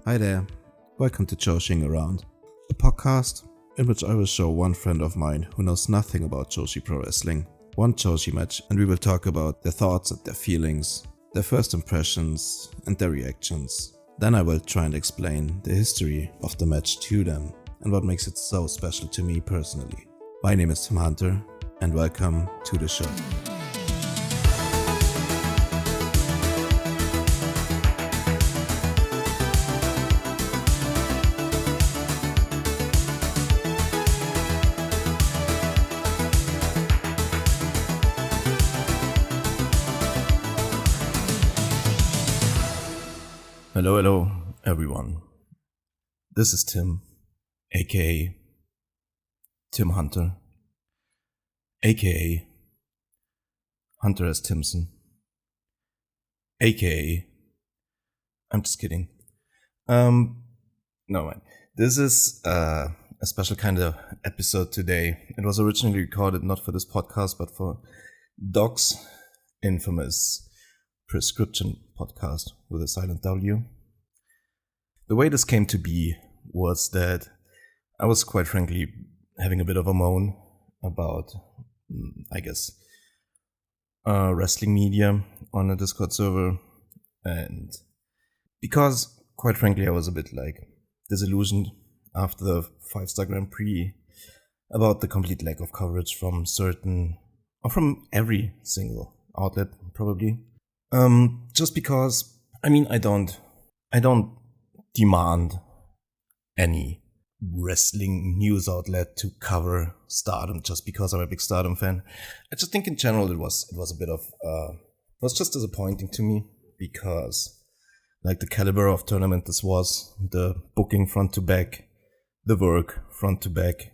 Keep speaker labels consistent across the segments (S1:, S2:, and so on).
S1: Hi there, welcome to Joshi'ing Around, a podcast in which I will show one friend of mine who knows nothing about Joshi Pro Wrestling one Joshi match, and we will talk about their thoughts and their feelings, their first impressions and their reactions. Then I will try and explain the history of the match to them and what makes it so special to me personally. My name is Tim Hunter and welcome to the show. Hello everyone. This is Tim, aka Tim Hunter, aka Hunter S. Timson, aka I'm just kidding. No man. This is a special kind of episode today. It was originally recorded not for this podcast but for Doc's infamous Prescription podcast with a silent W. The way this came to be was that I was quite frankly having a bit of a moan about, wrestling media on a Discord server, and because quite frankly I was a bit disillusioned after the Star Grand Prix about the complete lack of coverage from from every single outlet probably. Just because, I don't demand any wrestling news outlet to cover Stardom just because I'm a big Stardom fan. I just think in general it was just disappointing to me because the caliber of tournament this was, the booking front to back, the work front to back,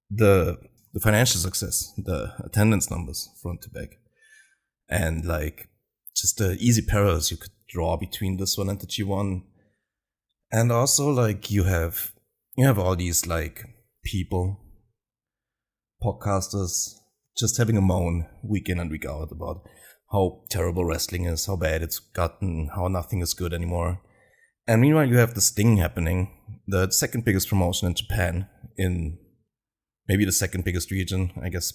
S1: the financial success, the attendance numbers front to back, and just the easy parallels you could draw between this one and the G1. And also you have all these people, podcasters, just having a moan week in and week out about how terrible wrestling is, how bad it's gotten, how nothing is good anymore. And meanwhile you have this thing happening, the second biggest promotion in Japan, in maybe the second biggest region, I guess.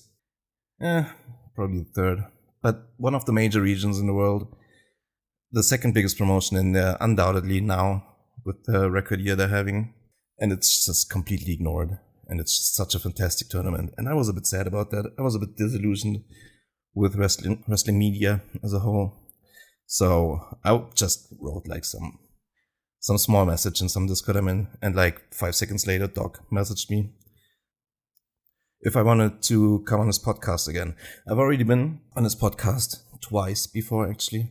S1: Probably the third. But one of the major regions in the world, the second biggest promotion in there, undoubtedly now, with the record year they're having. And it's just completely ignored. And it's just such a fantastic tournament. And I was a bit sad about that. I was a bit disillusioned with wrestling media as a whole. So I just wrote some small message in some Discord I'm in. And 5 seconds later, Doc messaged me if I wanted to come on his podcast again. I've already been on his podcast twice before, actually.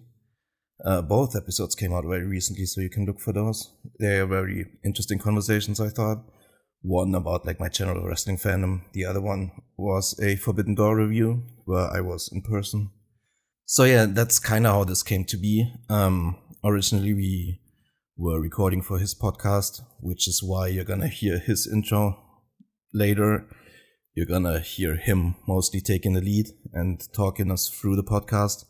S1: Both episodes came out very recently, so you can look for those. They are very interesting conversations, I thought. One about my general wrestling fandom. The other one was a Forbidden Door review, where I was in person. So yeah, that's kind of how this came to be. Originally we were recording for his podcast, which is why you're gonna hear his intro later. You're gonna hear him mostly taking the lead and talking us through the podcast.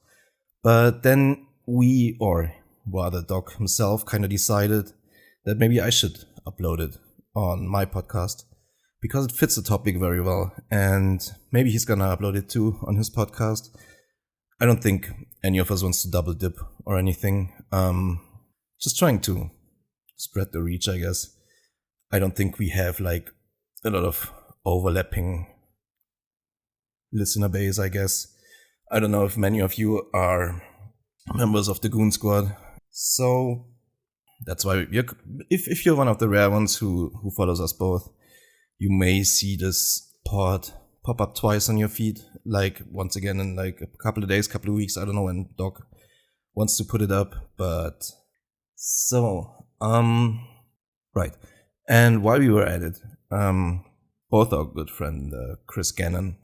S1: But then we, or rather Doc himself, kind of decided that maybe I should upload it on my podcast because it fits the topic very well. And maybe he's gonna upload it too on his podcast. I don't think any of us wants to double dip or anything. Just trying to spread the reach, I guess. I don't think we have a lot of overlapping listener base, I guess. I don't know if many of you are members of the Goon Squad. So that's why if you're one of the rare ones who follows us both, you may see this pod pop up twice on your feed, once again in a couple of days, couple of weeks. I don't know when Doc wants to put it up, but so right. And while we were at it, both our good friend Chris Gannon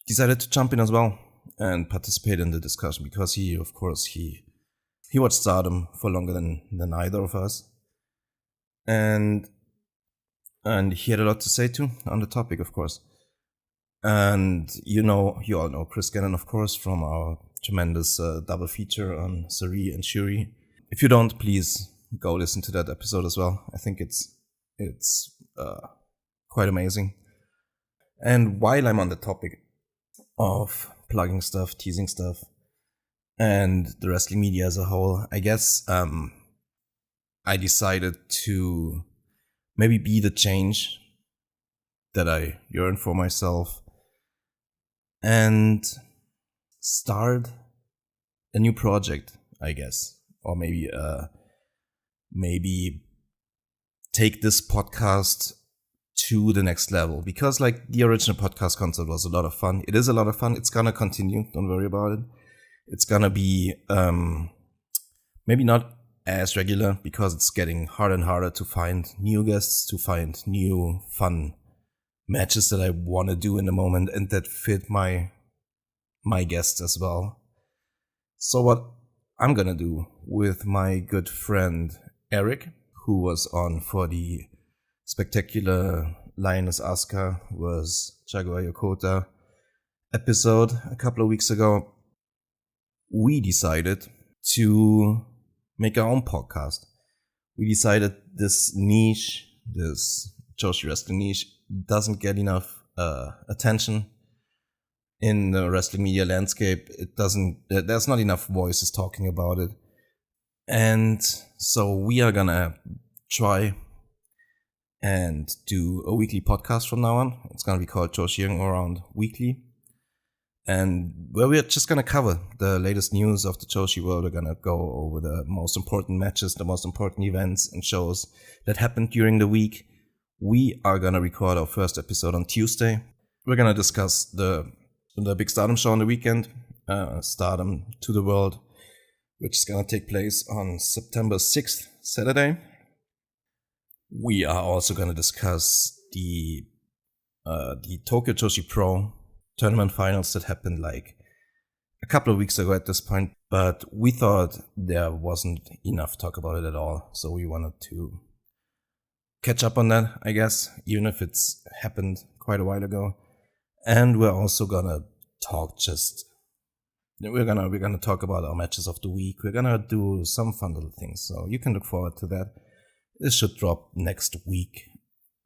S1: decided to jump in as well and participate in the discussion because he watched Stardom for longer than either of us, and he had a lot to say too on the topic, of course. And you all know Chris Gannon, of course, from our tremendous double feature on Sari and Shuri. If you don't, please go listen to that episode as well. I think it's quite amazing. And while I'm on the topic of plugging stuff, teasing stuff, and the wrestling media as a whole, I guess I decided to maybe be the change that I yearn for myself and start a new project, I guess, or maybe take this podcast to the next level, because like the original podcast concept was a lot of fun. It is a lot of fun. It's gonna continue. Don't worry about it. It's gonna be maybe not as regular, because it's getting harder and harder to find new guests, to find new fun matches that I want to do in the moment and that fit my guests as well. So what I'm gonna do with my good friend Eric, who was on for the spectacular Lioness Asuka vs Jaguar Yokota episode a couple of weeks ago, we decided to make our own podcast. We decided this niche, this Joshi wrestling niche, doesn't get enough attention in the wrestling media landscape. There's not enough voices talking about it. And so we are gonna try and do a weekly podcast from now on. It's gonna be called Joshi'ing Around Weekly. And where we're just gonna cover the latest news of the Joshi world. We're gonna go over the most important matches, the most important events and shows that happened during the week. We are gonna record our first episode on Tuesday. We're gonna discuss the big Stardom show on the weekend, Stardom to the World, which is gonna take place on September 6th, Saturday. We are also gonna discuss the Tokyo Joshi Pro tournament finals that happened like a couple of weeks ago at this point, but we thought there wasn't enough talk about it at all, so we wanted to catch up on that, I guess, even if it's happened quite a while ago. And we're also gonna talk we're gonna talk about our matches of the week. We're gonna do some fun little things, so you can look forward to that. This should drop next week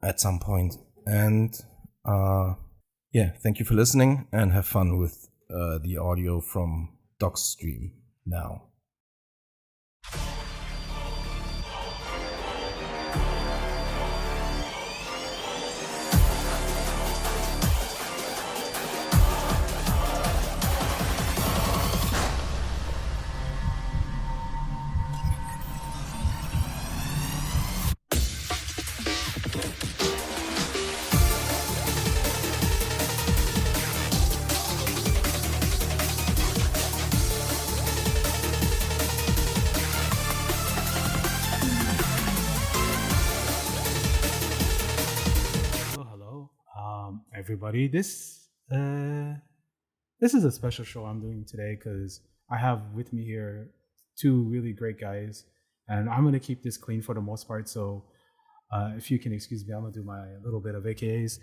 S1: at some point. And yeah, thank you for listening and have fun with the audio from Doc's stream now.
S2: Everybody, this is a special show I'm doing today because I have with me here two really great guys, and I'm gonna keep this clean for the most part. So if you can excuse me, I'm gonna do my little bit of AKAs.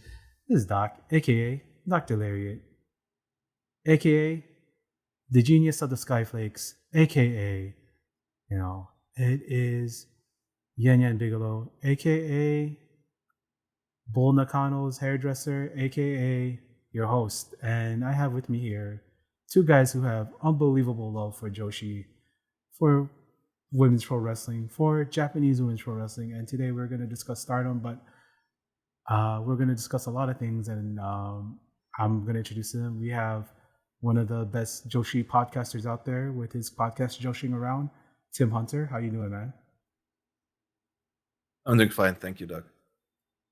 S2: This is Doc, aka Dr. Lariat, aka the genius of the Skyflakes, aka it is Yan Yan Bigelow, aka Bull Nakano's hairdresser, aka your host. And I have with me here two guys who have unbelievable love for Joshi, for women's pro wrestling, for Japanese women's pro wrestling. And today we're going to discuss Stardom, but we're going to discuss a lot of things. And I'm going to introduce them. We have one of the best Joshi podcasters out there with his podcast Joshi'ing Around, Tim Hunter. How you doing, man?
S3: I'm doing fine, thank you, Doug.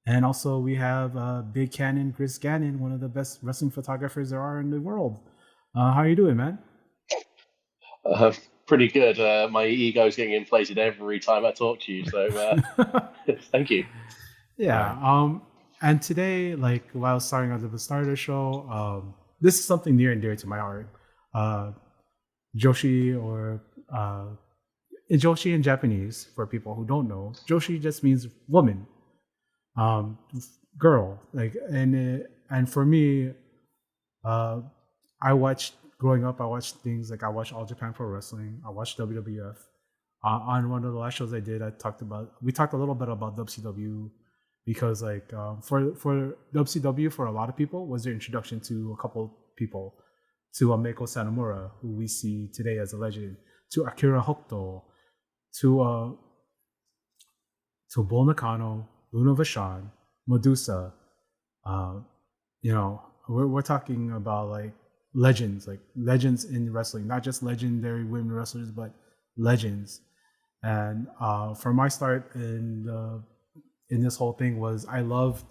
S2: And also we have Big Cannon, Chris Gannon, one of the best wrestling photographers there are in the world. How are you doing, man?
S4: Pretty good. My ego's getting inflated every time I talk to you, so thank you.
S2: Yeah. And today, like while starting out the Starter show, this is something near and dear to my heart. Joshi, or Joshi in Japanese, for people who don't know, Joshi just means woman. Girl, like, and for me, growing up, I watched things like I watched All Japan Pro Wrestling, I watched WWF, On one of the last shows I did, we talked a little bit about WCW because like for WCW for a lot of people was their introduction to a couple people, to Meiko Sanomura, who we see today as a legend, to Akira Hokuto, to Bull Nakano, Luna Vachon, Medusa. We're talking about like legends in wrestling, not just legendary women wrestlers, but legends. And for my start in this whole thing was I loved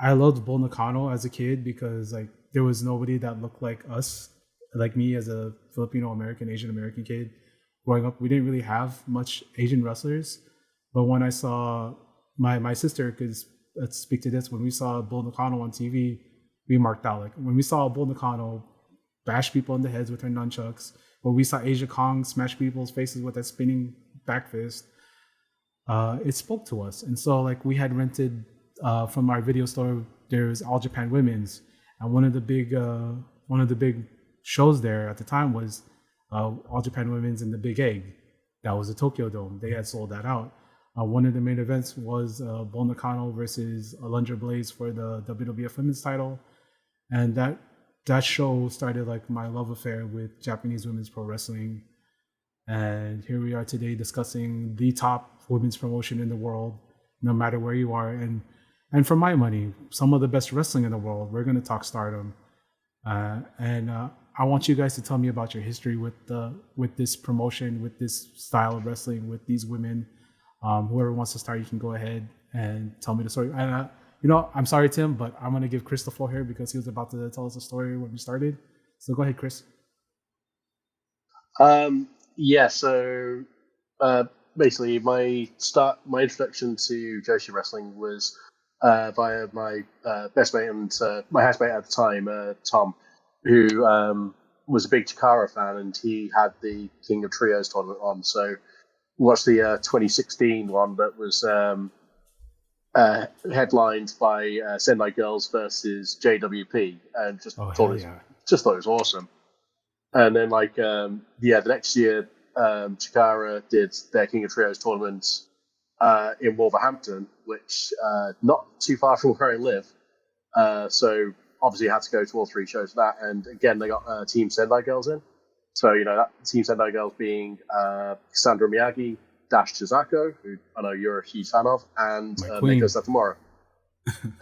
S2: Bull Nakano as a kid because like there was nobody that looked like us, like me as a Filipino American, Asian American kid growing up. We didn't really have much Asian wrestlers, but when I saw my sister could speak to this, when we saw Bull Nakano on TV, we marked out. Like when we saw Bull Nakano bash people in the heads with her nunchucks, when we saw Asia Kong smash people's faces with that spinning back fist, it spoke to us. And so like we had rented from our video store, there's All Japan Women's, and one of the big shows there at the time was All Japan Women's in the Big Egg. That was the Tokyo Dome. They had sold that out. One of the main events was Bull Nakano versus Alundra Blaze for the WWF Women's title, and that show started like my love affair with Japanese women's pro wrestling. And here we are today discussing the top women's promotion in the world, no matter where you are. And for my money, some of the best wrestling in the world. We're going to talk Stardom. And I want you guys to tell me about your history with this promotion, with this style of wrestling, with these women. Whoever wants to start, you can go ahead and tell me the story. And I'm sorry, Tim, but I'm going to give Chris the floor here because he was about to tell us the story when we started. So go ahead, Chris.
S4: So basically my introduction to Joshi wrestling was via my best mate and my housemate at the time, Tom, who was a big Chikara fan, and he had the King of Trios tournament on. So watched the 2016 one that was headlined by Sendai Girls versus JWP, and just thought it was awesome. And then the next year, Chikara did their King of Trios tournament in Wolverhampton, which not too far from where I live. So obviously I had to go to all three shows for that. And again, they got Team Sendai Girls in. So, that Team Sendai Girls being Cassandra Miyagi, Dash Chizako, who I know you're a huge fan of, and Meiko Satomura.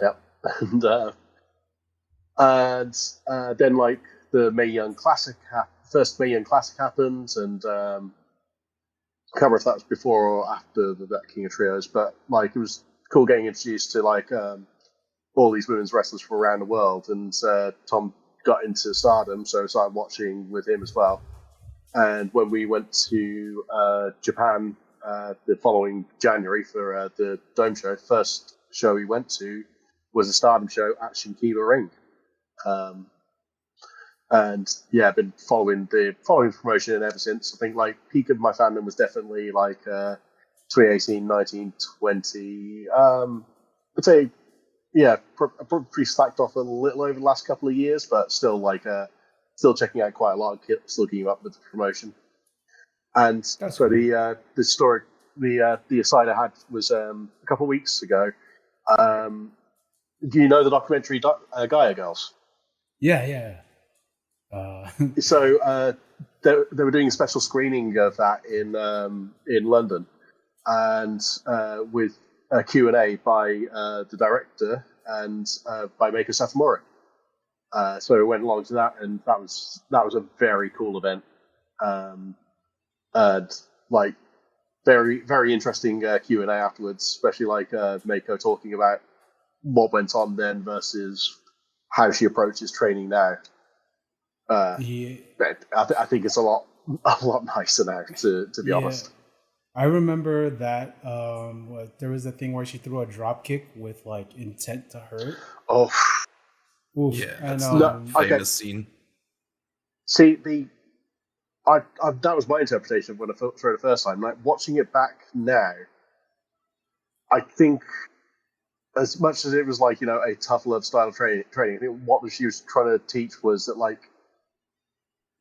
S4: Yep. And then the Mae Young Classic, first Mae Young Classic happened, and I can't remember if that was before or after that King of Trios, but it was cool getting introduced to all these women's wrestlers from around the world, and Tom got into Stardom, so I started watching with him as well. And when we went to Japan the following January for the Dome show, first show we went to was a Stardom show at Shinkiba Ring. And I've been following the promotion ever since. I think peak of my fandom was definitely 2018, 19, 20. I'd say probably slacked off a little over the last couple of years, but still checking out quite a lot, still keeping up with the promotion. And so the story, the aside I had was a couple of weeks ago. Do you know the documentary Gaia Girls?
S2: Yeah.
S4: So they were doing a special screening of that in London, and with a Q&A by the director and by Meiko Satomura. So we went along to that, and that was a very cool event, and very, very interesting Q&A afterwards, especially Meiko talking about what went on then versus how she approaches training now. But I think it's a lot nicer now, to be honest.
S2: I remember that there was a thing where she threw a drop kick with intent to hurt.
S4: Oh,
S2: oof.
S1: Yeah,
S2: and,
S1: that's famous scene.
S4: See, that was my interpretation when I saw it the first time. Watching it back now, I think as much as it was a tough love style of training, I think what she was trying to teach was that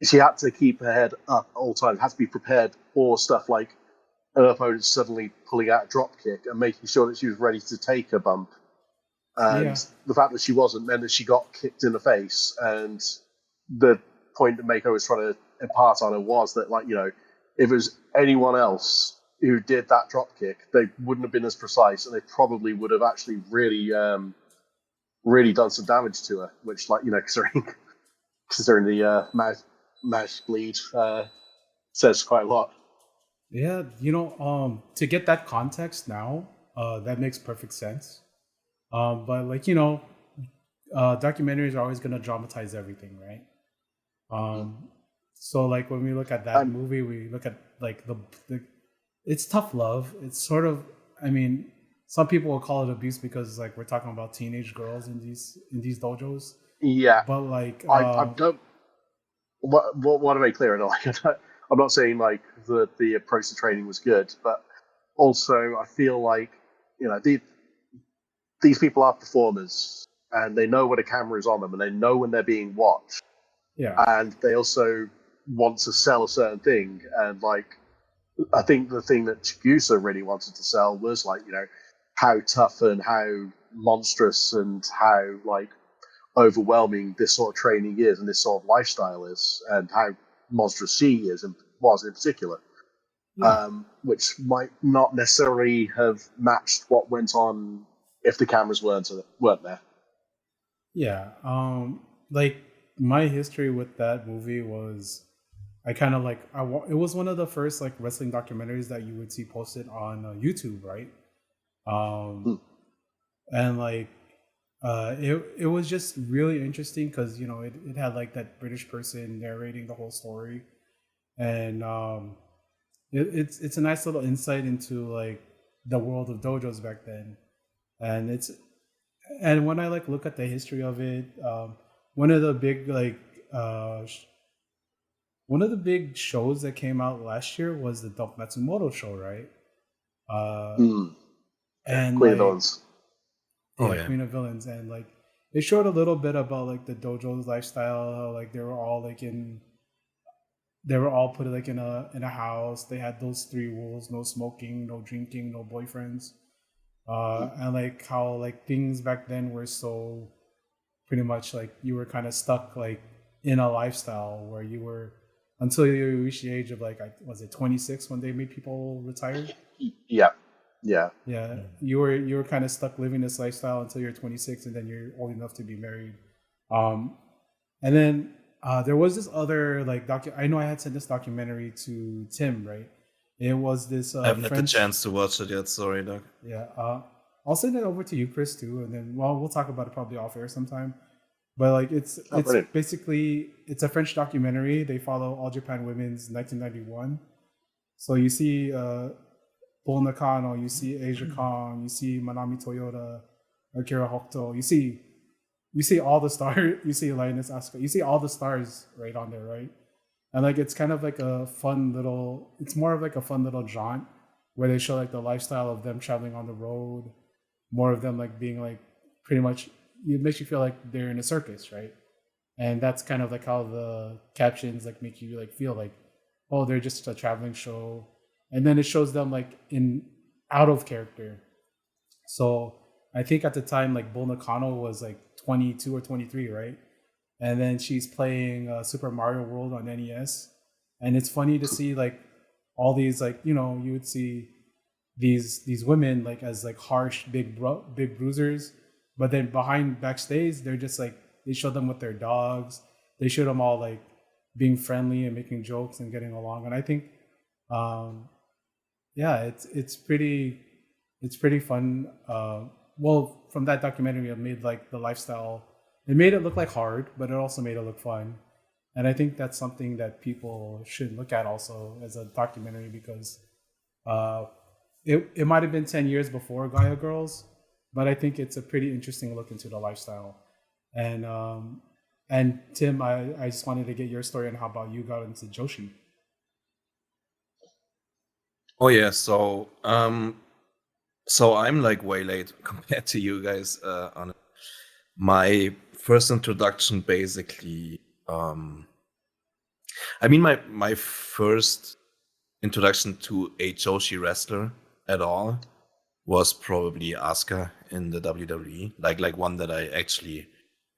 S4: she had to keep her head up all the time, had to be prepared or stuff like an opponent suddenly pulling out a drop kick and making sure that she was ready to take a bump. And the fact that she wasn't meant that she got kicked in the face. And the point that Mako was trying to impart on her was that, like, if it was anyone else who did that drop kick, they wouldn't have been as precise, and they probably would have actually really, really done some damage to her. Which, like, considering the mouth bleed, says quite a lot.
S2: Yeah, to get that context now, that makes perfect sense. But like, documentaries are always going to dramatize everything, right? So like when we look at that movie, we look at like the it's tough love. It's sort of, some people will call it abuse because like we're talking about teenage girls in these dojos.
S4: Yeah,
S2: but like
S4: I don't. What to make clear, I'm not saying like the approach to training was good, but also I feel like these people are performers and they know when a camera is on them and they know when they're being watched.
S2: Yeah,
S4: and they also want to sell a certain thing, and like I think the thing that Chigusa really wanted to sell was like how tough and how monstrous and how like overwhelming this sort of training is and this sort of lifestyle is, and how monstrous she is and was in particular, which might not necessarily have matched what went on if the cameras weren't there.
S2: Yeah, like my history with that movie was I kind of like it was one of the first like wrestling documentaries that you would see posted on YouTube, right? And like it was just really interesting because it had like that British person narrating the whole story, and it's a nice little insight into like the world of dojos back then, and when I like look at the history of it, one of the big like one of the big shows that came out last year was the Doc Matsumoto show, right? And
S4: Queen of Villains.
S2: Queen of Villains, and like it showed a little bit about like the dojo's lifestyle, how like they were all put like in a house. They had those 3 rules: no smoking, no drinking, no boyfriends. And like how like things back then were so pretty much like you were kind of stuck like in a lifestyle where you were until you reached the age of like was it 26 when they made people retire?
S4: Yeah.
S2: You were kind of stuck living this lifestyle until you're 26, and then you're old enough to be married. And then there was this other like I know I had sent this documentary to Tim, right? It was this
S1: I haven't had the chance to watch it yet, sorry, Doug.
S2: Yeah, I'll send it over to you, Chris, too, and then we'll talk about it probably off air sometime. But like it's basically it's a French documentary. They follow All Japan Women's 1991. So you see Bull Nakano, you see Asia Kong, you see Manami Toyota, Akira Hokuto. You see all the stars. You see Lioness Asuka. You see all the stars right on there, right? And like it's kind of like it's more of like a fun little jaunt where they show like the lifestyle of them traveling on the road, more of them like being like pretty much, it makes you feel like they're in a circus, right? And that's kind of like how the captions like make you like feel like, oh, they're just a traveling show. And then it shows them like out of character. So I think at the time like Bull Nakano was like 22 or 23, right? And then she's playing Super Mario World on NES. And it's funny to see like all these like, you would see these women like as like harsh, big bruisers. But then backstage, they're just like, they show them with their dogs. They show them all like being friendly and making jokes and getting along. And I think, it's pretty fun. Well, from that documentary, it made like the lifestyle, it made it look like hard, but it also made it look fun. And I think that's something that people should look at also as a documentary, because it might have been 10 years before Gaia Girls, but I think it's a pretty interesting look into the lifestyle. And Tim, I just wanted to get your story on how about you got into Joshi.
S1: Oh yeah, so I'm like way late compared to you guys on it. My first introduction basically my first introduction to a Joshi wrestler at all was probably Asuka in the WWE, like one that I actually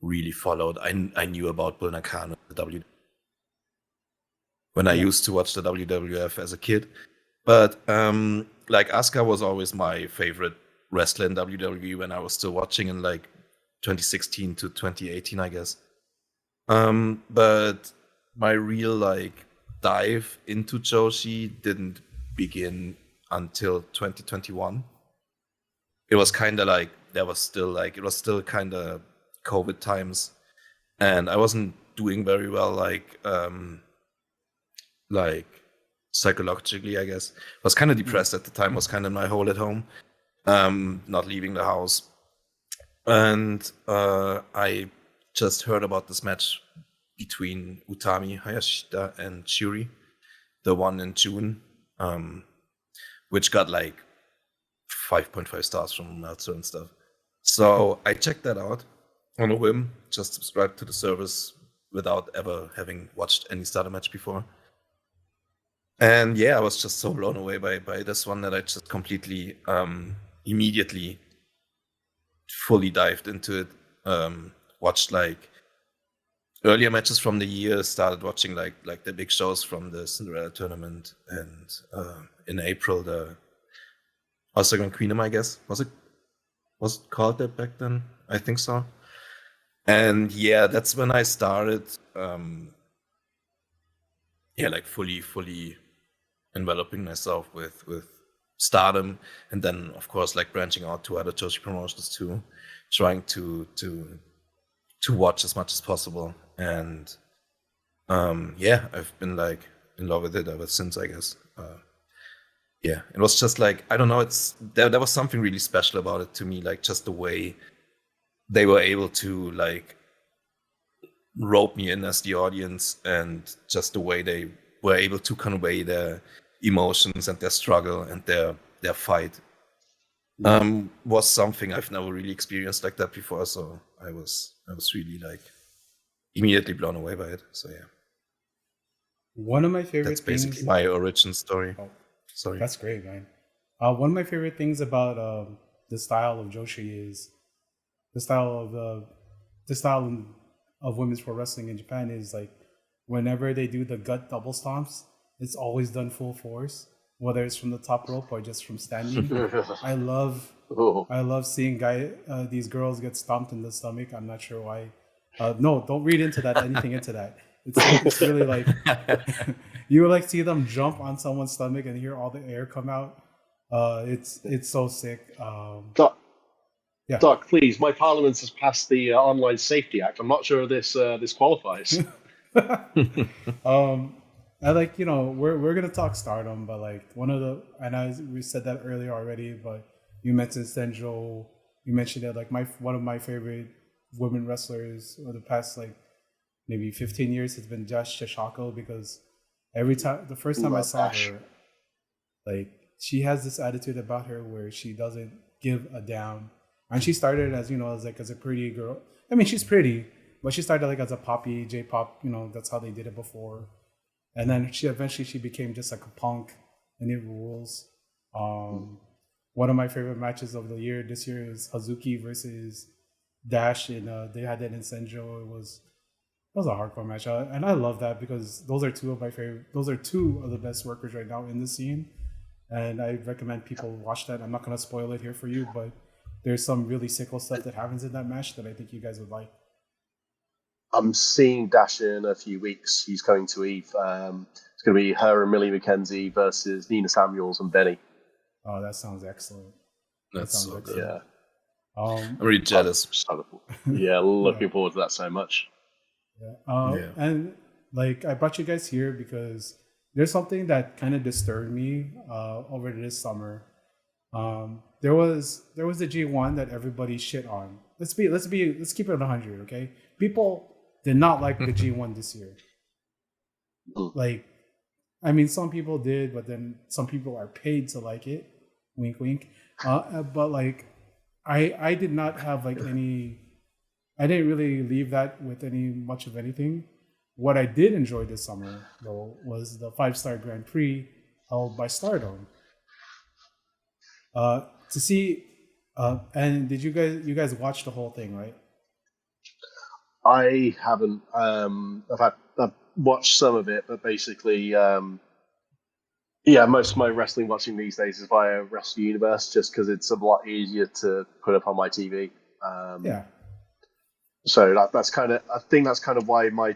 S1: really followed. I knew about Bull Nakano, the WWE, when I used to watch the WWF as a kid. But like Asuka was always my favorite wrestler in WWE when I was still watching in like 2016 to 2018, I guess. But my real like dive into Joshi didn't begin until 2021. It was kind of like it was still kind of COVID times, and I wasn't doing very well like psychologically, I guess. I was kind of depressed at the time, was kind of my hole at home, not leaving the house. And I just heard about this match between Utami Hayashida and Shuri, the one in June, which got like 5.5 stars from Meltzer and stuff. So I checked that out on a whim, just subscribed to the service without ever having watched any Stardom match before. And yeah, I was just so blown away by this one that I just completely, immediately, fully dived into it. Watched like earlier matches from the year. Started watching like the big shows from the Cinderella tournament, and in April the Star Grand Prix, I guess was it called that back then? I think so. And yeah, that's when I started. Like fully enveloping myself with Stardom, and then of course like branching out to other Joshi promotions too, trying to watch as much as possible. And I've been like in love with it ever since, I guess. It was just like, I don't know, there was something really special about it to me, like just the way they were able to like rope me in as the audience, and just the way they were able to convey their emotions and their struggle and their fight was something I've never really experienced like that before. So I was really like immediately blown away by it. So yeah,
S2: one of my favorite
S1: that's basically my origin story. Sorry,
S2: that's great, man. One of my favorite things about the style of Joshi is the style of women's pro wrestling in Japan is like whenever they do the gut double stomps, it's always done full force, whether it's from the top rope or just from standing. I love seeing these girls get stomped in the stomach. I'm not sure why. No, don't read into that. Anything into that. It's really like you like see them jump on someone's stomach and hear all the air come out. It's so sick.
S4: Doc, please. My parliament has passed the Online Safety Act. I'm not sure this qualifies.
S2: I like, we're gonna talk Stardom, but like we said that earlier already, but you mentioned Senjo. You mentioned that like one of my favorite women wrestlers over the past like maybe 15 years has been Josh Shishako, because the first time I saw her, like she has this attitude about her where she doesn't give a damn. And she started as a pretty girl. I mean, she's pretty, but she started like as a poppy J-pop. That's how they did it before. And then she eventually became just like a punk, and it rules. One of my favorite matches of the year this year is Hazuki versus Dash, and they had that in Senjo. It was a hardcore match, and I love that because those are two of the best workers right now in the scene, and I recommend people watch that. I'm not gonna spoil it here for you, but there's some really sickle stuff that happens in that match that I think you guys would like.
S4: I'm seeing Dash in a few weeks. He's coming to Eve. It's going to be her and Millie McKenzie versus Nina Samuels and Benny.
S2: Oh, that sounds excellent.
S1: That's so good.
S4: Yeah.
S1: I'm really jealous.
S4: Looking forward to that so much.
S2: Yeah. And like I brought you guys here because there's something that kind of disturbed me over this summer. There was the G1 that everybody shit on. Let's keep it at 100, okay? People did not like the G1 this year. Like, I mean, some people did, but then some people are paid to like it. Wink, wink. But like, I did not have like any. I didn't really leave that with much of anything. What I did enjoy this summer though was the 5-star Grand Prix held by Stardom. To see, and did you guys watch the whole thing, right?
S4: I haven't. I've watched some of it, but basically, most of my wrestling watching these days is via Wrestle Universe, just because it's a lot easier to put up on my TV. So that's kind of. I think that's kind of why my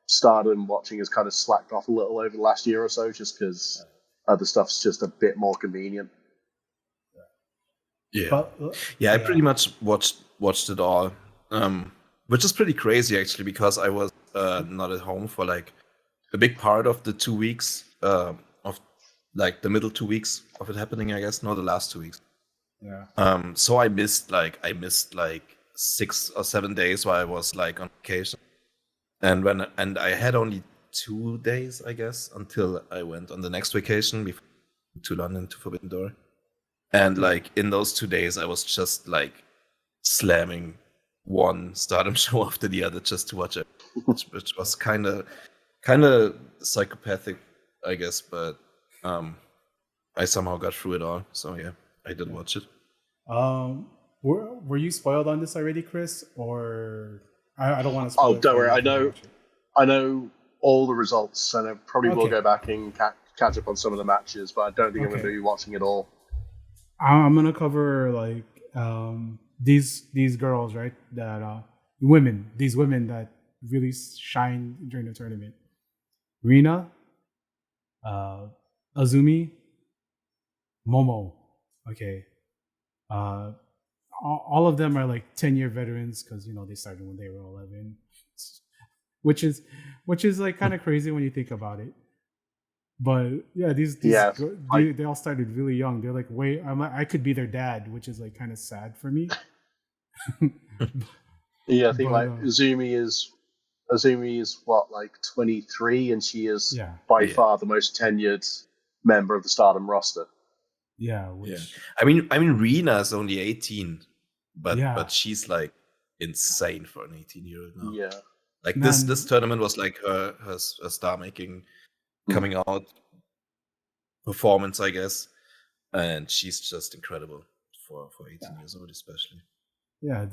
S4: Stardom watching has kind of slacked off a little over the last year or so, just because other stuff's just a bit more convenient.
S1: Yeah, I pretty much watched it all, which is pretty crazy actually, because I was not at home for like a big part of the 2 weeks of like the middle 2 weeks of it happening. I guess, no, the last 2 weeks.
S2: Yeah.
S1: So I missed like 6 or 7 days while I was like on vacation, and I had only 2 days, I guess, until I went on the next vacation before to London to Forbidden Door. And like in those 2 days, I was just like slamming one Stardom show after the other just to watch it, which was kind of psychopathic, I guess. But I somehow got through it all. So yeah, I did watch it.
S2: Were you spoiled on this already, Chris? Or I don't want to spoil.
S4: Oh, don't worry. I know all the results, and I probably will go back and catch up on some of the matches, but I don't think I'm going to be watching it all.
S2: I'm gonna cover like these girls, right? That these women that really shine during the tournament. Rina, Azumi, Momo. Okay, all of them are like 10-year veterans because they started when they were 11, which is like kind of crazy when you think about it. But yeah, they all started really young. They're like, I could be their dad, which is like kind of sad for me.
S4: Yeah, I think Azumi is what, like 23, and she is by far the most tenured member of the Stardom roster.
S2: Yeah,
S1: I mean, Rina is only 18, but she's like insane for an 18-year-old now.
S4: Yeah,
S1: like this tournament was like her star making coming out performance, I guess, and she's just incredible for 18 years old, especially.
S2: Yeah,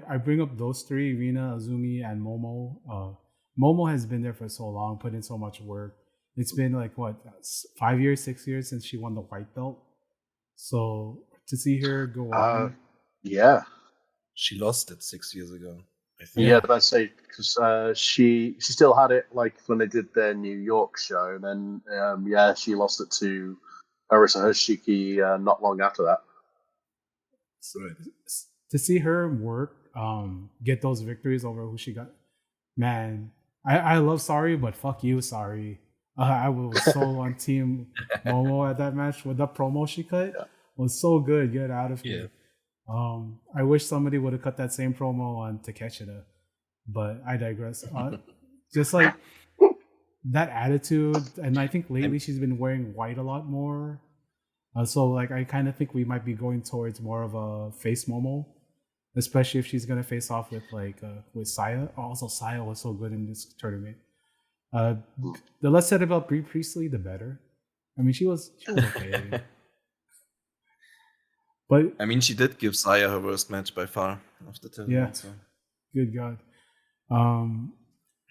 S2: I bring up those three: Rina, Azumi, and Momo. Momo has been there for so long, put in so much work. It's been like 5 years, 6 years since she won the white belt. So to see her go on,
S1: she lost it 6 years ago. I think.
S4: Yeah, but I'd say because she still had it like when they did their New York show, and then she lost it to Arisa Hoshiki not long after that.
S2: So to see her work, get those victories over who she got, man, I love Sari, but fuck you, Sari. I was so on Team Momo at that match with the promo she cut. Was so good. Get out of here. I wish somebody would have cut that same promo on Takeshita, but I digress. Just like that attitude, and I think lately she's been wearing white a lot more. So like I kind of think we might be going towards more of a face Momo, especially if she's gonna face off with with Saya. Also, Saya was so good in this tournament. The less said about Brie Priestley, the better. I mean, she was okay. But
S1: I mean, she did give Saya her worst match by far of the tournament.
S2: Yeah, so. Good God.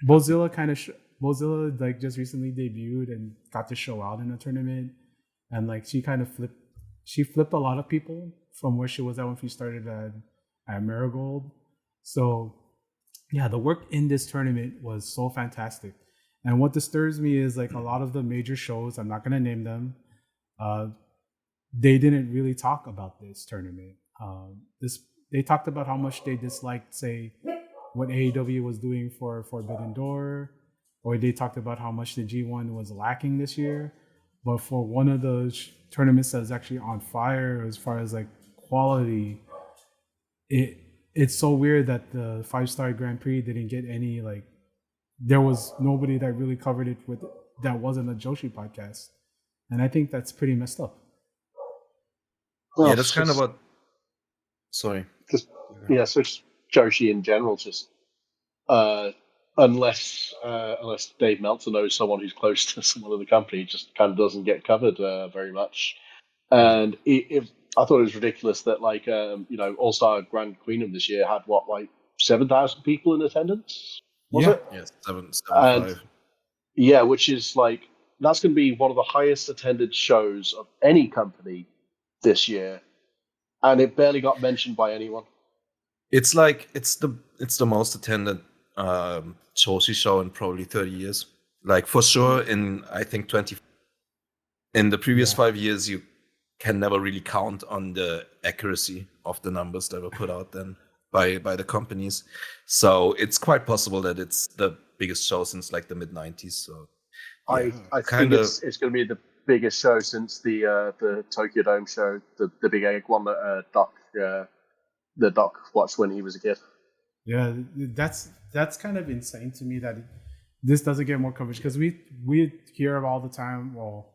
S2: Bozilla like just recently debuted and got to show out in the tournament, and like she kind of flipped a lot of people from where she was at when she started at Marigold. So yeah, the work in this tournament was so fantastic. And what disturbs me is like a lot of the major shows, I'm not gonna name them, they didn't really talk about this tournament. They talked about how much they disliked, say, what AEW was doing for Forbidden Door, or they talked about how much the G1 was lacking this year. But for one of the tournaments that's actually on fire as far as like quality, it's so weird that the 5-star Grand Prix didn't get any like. There was nobody that really covered it that wasn't a Joshi podcast, and I think that's pretty messed up.
S1: Well, that's kind of what. Sorry.
S4: So Joshi in general, just unless Dave Meltzer knows someone who's close to someone in the company, it just kind of doesn't get covered very much. And I thought it was ridiculous that All Star Grand Queenum this year had 7,000 people in attendance. Was it?
S1: Yes, 775.
S4: Yeah, which is that's going to be one of the highest attended shows of any company this year, and it barely got mentioned by anyone.
S1: It's the most attended Joshi show in probably 30 years. For sure, in I think in the previous 5 years, you can never really count on the accuracy of the numbers that were put out then by the companies. So it's quite possible that it's the biggest show since the mid 90s. So
S4: I think it's going to be the biggest show since the Tokyo Dome show, the big egg one that Doc watched when he was a kid.
S2: Yeah, that's kind of insane to me that this doesn't get more coverage, because we hear all the time. Well,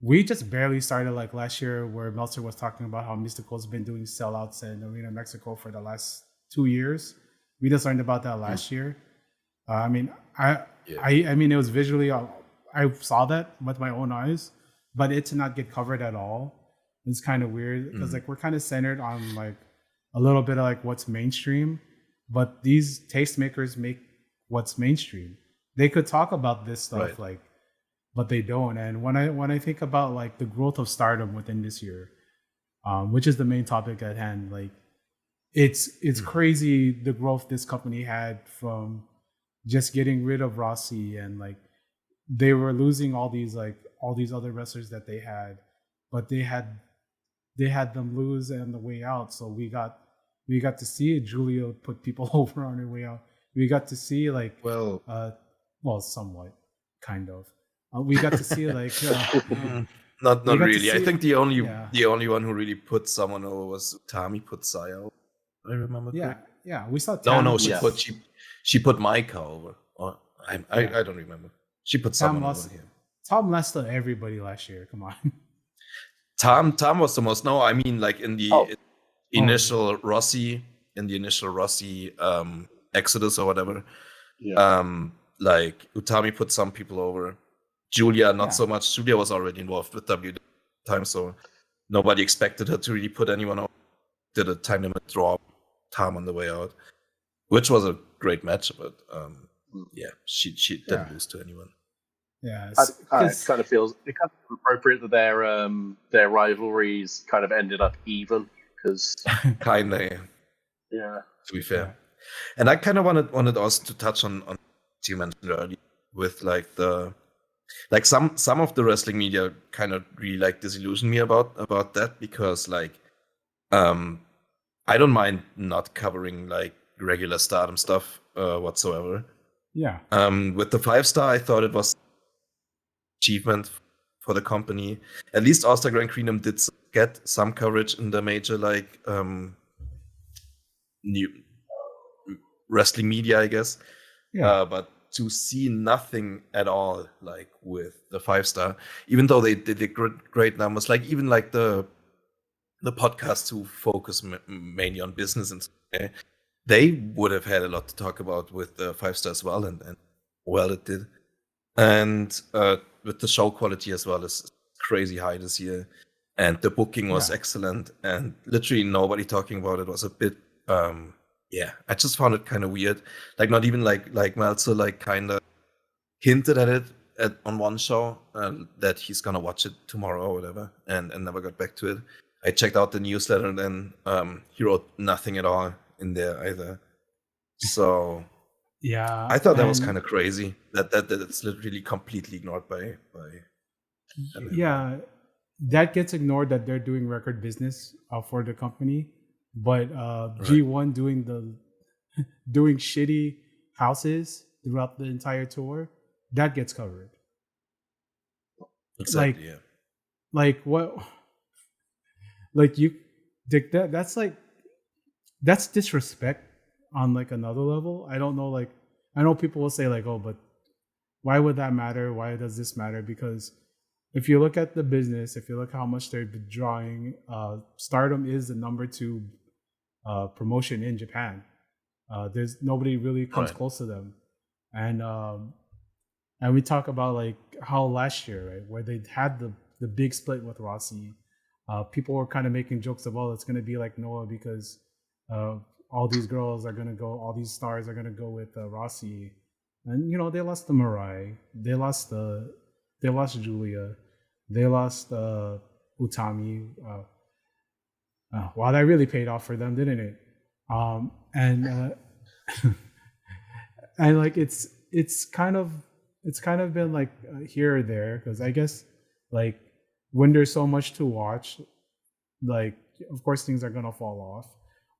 S2: we just barely started last year, where Meltzer was talking about how Mystical's been doing sellouts in Arena Mexico for the last 2 years. We just learned about that last year. I mean, it was visually, I saw that with my own eyes, but it to not get covered at all is kind of weird, because we're kind of centered on a little bit of what's mainstream, but these tastemakers make what's mainstream. They could talk about this stuff,
S1: right.
S2: But they don't. And when I think about the growth of Stardom within this year, which is the main topic at hand, it's crazy the growth this company had from just getting rid of Rossi, and they were losing all these other wrestlers that they had, but they had them lose on the way out. So we got to see Julia put people over on her way out. We got to see somewhat, kind of. We got to see
S1: not really. I think the only one who really put someone over was Tami put Saya. I remember.
S2: Yeah. We saw. Tam,
S1: she put Maika over. Or I don't remember. She put someone over here.
S2: Tom lost to everybody last year. Come on.
S1: Tam was the most. No, I mean in the initial Rossi Exodus or whatever.
S4: Yeah.
S1: Utami put some people over. Julia, not so much. Julia was already involved with W time, so nobody expected her to really put anyone out. Did a time limit draw Tam on the way out, which was a great match, but she didn't lose to anyone.
S2: Yeah,
S4: it kind of feels appropriate that their rivalries kind of ended up even, because
S1: kinda.
S4: Yeah.
S1: To be fair, and I kind of wanted also to touch on what you mentioned earlier with some of the wrestling media kind of really disillusioned me about that, because I don't mind not covering regular Stardom stuff whatsoever.
S2: Yeah.
S1: With the 5-star, I thought it was achievement for the company. At least All Star Grand Prix did get some coverage in the major new wrestling media, I guess.
S2: Yeah.
S1: But to see nothing at all with the 5-star, even though they did great numbers, even the podcasts who focus mainly on business and stuff, they would have had a lot to talk about with the 5-star as well, and well it did. And with the show quality as well is crazy high this year, and the booking was excellent, and literally nobody talking about it was a bit I just found it kind of weird. Not even like Meltzer kind of hinted at it on one show that he's gonna watch it tomorrow or whatever, and never got back to it. I checked out the newsletter, and then he wrote nothing at all in there either. So
S2: yeah,
S1: I thought that was kind of crazy that it's literally completely ignored by.
S2: Yeah, that gets ignored, that they're doing record business for the company. But G1 doing shitty houses throughout the entire tour, that gets covered.
S1: Exactly.
S2: What? That's disrespect on another level. I don't know. I know people will say oh, but why would that matter? Why does this matter? Because if you look at the business, if you look how much they're drawing, Stardom is the number 2 promotion in Japan. There's nobody really comes close to them. and we talk about like how last year, right, where they had the big split with Rossi, people were kind of making jokes of, oh, it's going to be like Noah because all these girls are going to go, all these stars are going to go with Rossi, and you know they lost the Mirai, they lost Julia, they lost Utami. Wow, that really paid off for them, didn't it? And and like it's kind of been like here or there, because I guess like when there's so much to watch, like of course things are gonna fall off,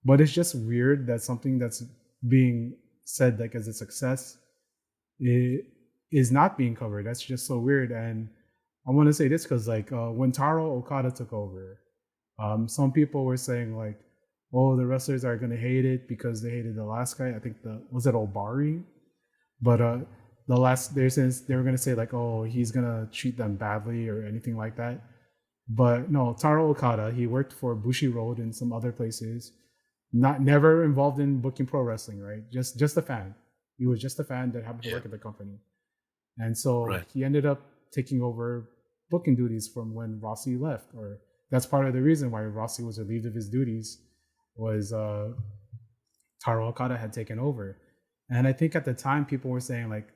S2: but it's just weird that something that's being said like as a success is not being covered. That's just so weird. And I want to say this because like when Taro Okada took over, some people were saying like, oh, the wrestlers are gonna hate it because they hated the last guy. I think was it Obari? But they were gonna say like, oh, he's gonna treat them badly or anything like that. But no, Taro Okada, he worked for Bushiroad and some other places. Never involved in booking pro wrestling, right? Just a fan. He was just a fan that happened to work at the company. And so he ended up taking over booking duties from when Rossi left, or that's part of the reason why Rossi was relieved of his duties, was Taro Okada had taken over. And I think at the time people were saying like,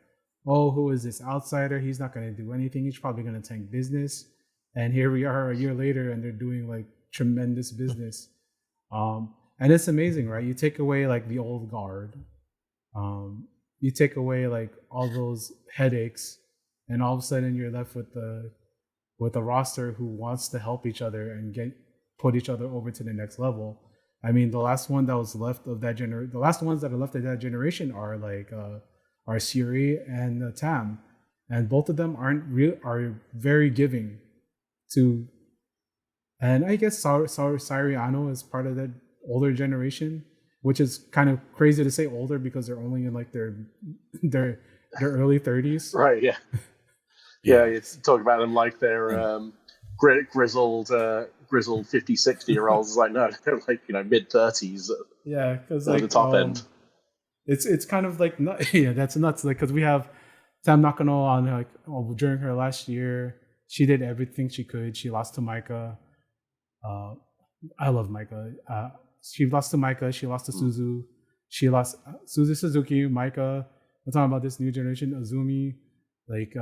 S2: oh, who is this outsider? He's not going to do anything. He's probably going to tank business. And here we are a year later and they're doing like tremendous business. And it's amazing, right? You take away like the old guard. You take away like all those headaches, and all of a sudden you're left with a roster who wants to help each other and put each other over to the next level. I mean, the last one that was left of that the last ones that are left of that generation are like are Siri and Tam, and both of them are very giving to. And I guess Sariano is part of that older generation, which is kind of crazy to say older because they're only in like their early 30s.
S4: Right. Yeah. Yeah. You talk about them like they're grizzled 50, 60-year-olds. It's like, no, they're like, mid 30s.
S2: Yeah, because like
S4: the top end.
S2: It's kind of like yeah, that's nuts. Like because we have Tam Nakano on like during her last year, she did everything she could. She lost to Maika. I love Maika. She lost to Maika. She lost to Suzu. She lost Suzu Suzuki, Maika. I'm talking about this new generation. Azumi, like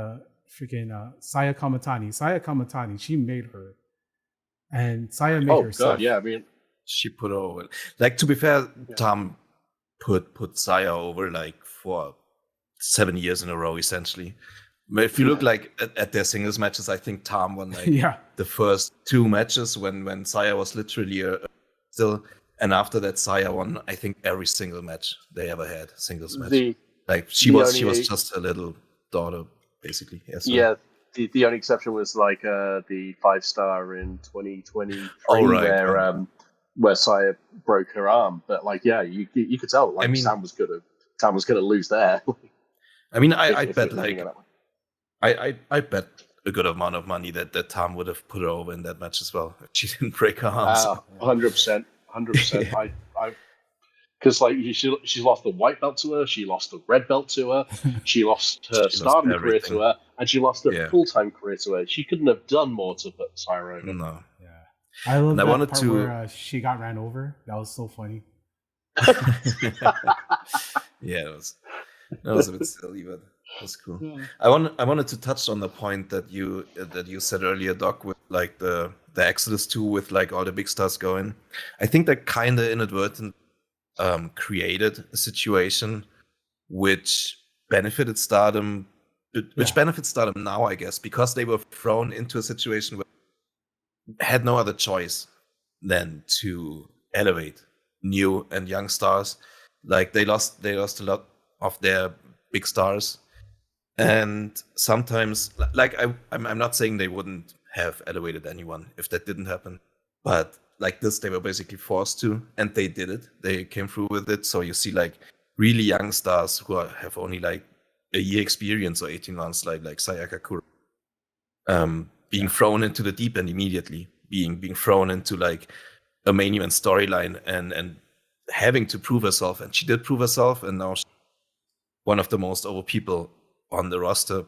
S2: freaking Saya Kamatani. Saya Kamatani. She made her, and Saya made herself. Oh god,
S4: yeah. I mean,
S1: she put her over. Like to be fair, Tam put Saya over like for 7 years in a row, essentially. If you look like at their singles matches, I think Tam won like the first 2 matches when Saya was literally still. And after that, Saya won, I think, every single match they ever had, singles match. She was just a little daughter, basically.
S4: The only exception was like the 5-star in 2023 where Saya broke her arm. But like, yeah, you could tell like Tam was gonna lose there.
S1: I mean, I bet like I bet a good amount of money that Tam would have put her over in that match as well if she didn't break her arm.
S4: 100%. 100%. Because like she lost the white belt to her, she lost the red belt to her, she lost her stardom career to her, and she lost her full-time career to her. She couldn't have done more to put Saya over.
S1: No.
S2: Yeah. I love that part where she got ran over. That was so funny.
S1: Yeah, that was a bit silly, but it was cool. Yeah. I wanted to touch on the point that you said earlier, Doc, with like the Exodus 2 with like all the big stars going. I think that kind of inadvertent created a situation which benefited Stardom, benefits Stardom now, I guess, because they were thrown into a situation where they had no other choice than to elevate new and young stars. Like they lost a lot of their big stars, and sometimes, like I'm not saying they wouldn't have elevated anyone if that didn't happen, but like this, they were basically forced to, and they did it. They came through with it. So you see like really young stars who have only like a year experience or 18 months, like Sayaka Kura, being thrown into the deep end immediately, being thrown into like a main event storyline and having to prove herself. And she did prove herself, and now one of the most over people on the roster.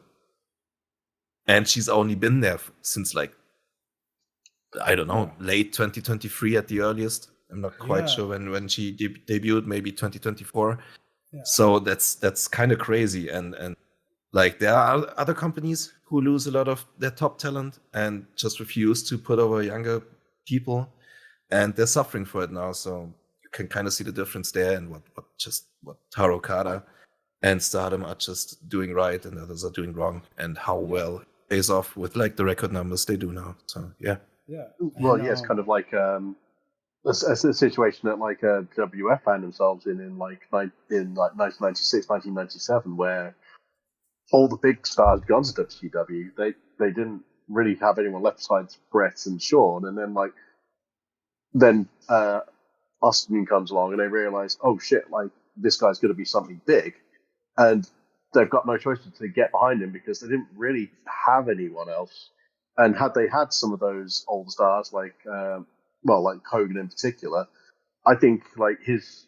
S1: And she's only been there since like, I don't know, late 2023 at the earliest. I'm not quite sure when she debuted, maybe 2024. Yeah. So that's kind of crazy. And like there are other companies who lose a lot of their top talent and just refuse to put over younger people, and they're suffering for it now. So you can kind of see the difference there, and what Taro Kada and Stardom are just doing right and others are doing wrong, and how well it pays off with like the record numbers they do now. So yeah.
S4: Well, it's kind of like a situation that like WF found themselves in like 1996, 1997, where all the big stars gone to WCW. They didn't really have anyone left besides Brett and Shawn, and then Austin comes along and they realize, oh shit, like this guy's going to be something big, and they've got no choice but to get behind him because they didn't really have anyone else. And had they had some of those old stars like like Hogan in particular, I think like his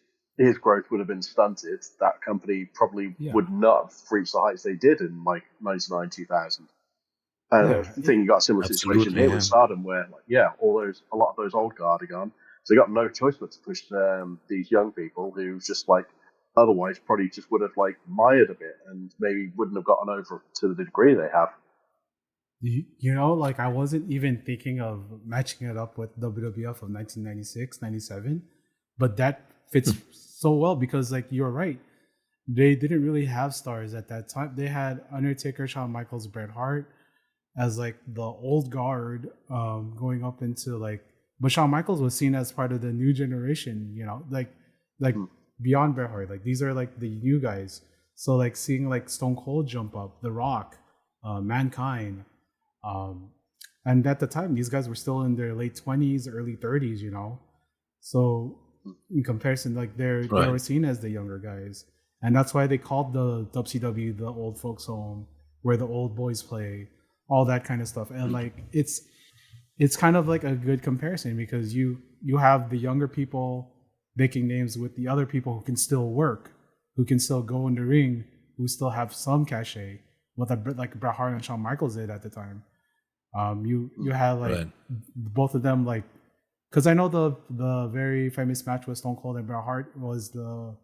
S4: growth would have been stunted. That company probably would not have reached the heights they did in like 99, 2000. And I think you got a similar situation here with Stardom, where a lot of those old guard are gone. So they got no choice but to push these young people who just like otherwise probably just would have like mired a bit and maybe wouldn't have gotten over to the degree they have.
S2: You know, like I wasn't even thinking of matching it up with WWF of 1996, 97, but that fits so well because like you're right. They didn't really have stars at that time. They had Undertaker, Shawn Michaels, Bret Hart as like the old guard going up into like, but Shawn Michaels was seen as part of the new generation, you know, like beyond Bret Hart. Like these are like the new guys. So like seeing like Stone Cold jump up, The Rock, Mankind, and at the time these guys were still in their late 20s, early 30s, you know. So in comparison, like they were seen as the younger guys, and that's why they called the WCW the old folks home, where the old boys play, all that kind of stuff. And like it's kind of like a good comparison because you have the younger people making names with the other people who can still work, who can still go in the ring, who still have some cachet, what like Bret Hart and Shawn Michaels did at the time. You had like both of them, like, because I know the very famous match with Stone Cold and Bret Hart was the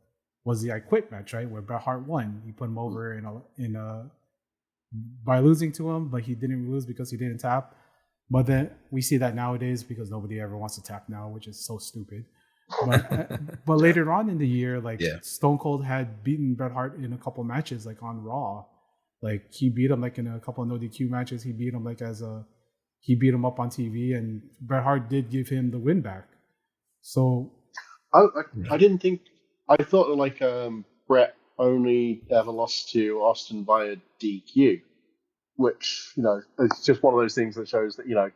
S2: I Quit match, right, where Bret Hart won. He put him over by losing to him, but he didn't lose because he didn't tap. But then we see that nowadays because nobody ever wants to tap now, which is so stupid. But later on in the year, like Stone Cold had beaten Bret Hart in a couple matches, like on Raw. Like he beat him like in a couple of no DQ matches. He beat him like he beat him up on TV, and Bret Hart did give him the win back. So
S4: I didn't think, I thought that like Bret only ever lost to Austin via DQ, which, you know, it's just one of those things that shows that, you know,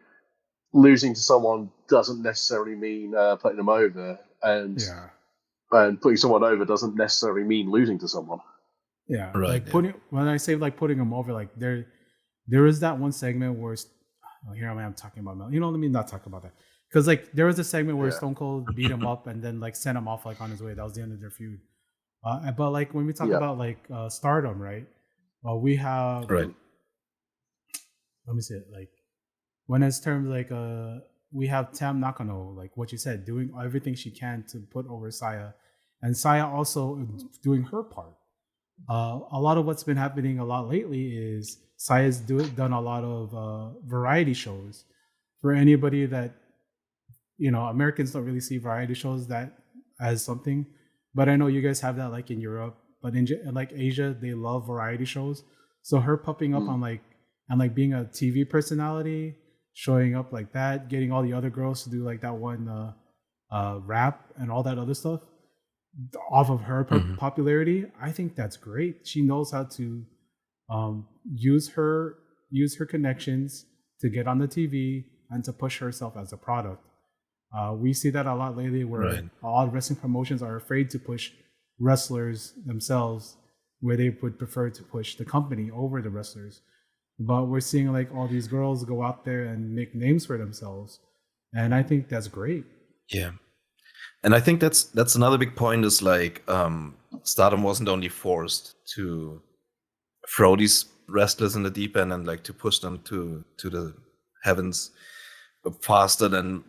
S4: losing to someone doesn't necessarily mean putting them over, and putting someone over doesn't necessarily mean losing to someone.
S2: Yeah, right. Like when I say like putting them over, like there is that one segment where here I am talking about, you know, let me not talk about that, because like there was a segment where Stone Cold beat him up and then like sent him off like on his way. That was the end of their feud. But like when we talk about like Stardom, right? We have let me say it, like when it's terms like we have Tam Nakano, like what you said, doing everything she can to put over Saya, and Saya also doing her part. A lot of what's been happening a lot lately is Saya's done a lot of variety shows. For anybody that, you know, Americans don't really see variety shows that as something, but I know you guys have that like in Europe, but in like Asia, they love variety shows. So her popping up on like, and like being a TV personality, showing up like that, getting all the other girls to do like that one rap and all that other stuff off of her popularity, I think that's great. She knows how to use her connections to get on the TV and to push herself as a product. We see that a lot lately, where a lot of wrestling promotions are afraid to push wrestlers themselves, where they would prefer to push the company over the wrestlers. But we're seeing like all these girls go out there and make names for themselves, and I think that's great.
S1: Yeah. And I think that's another big point is like Stardom wasn't only forced to throw these wrestlers in the deep end and like to push them to the heavens faster than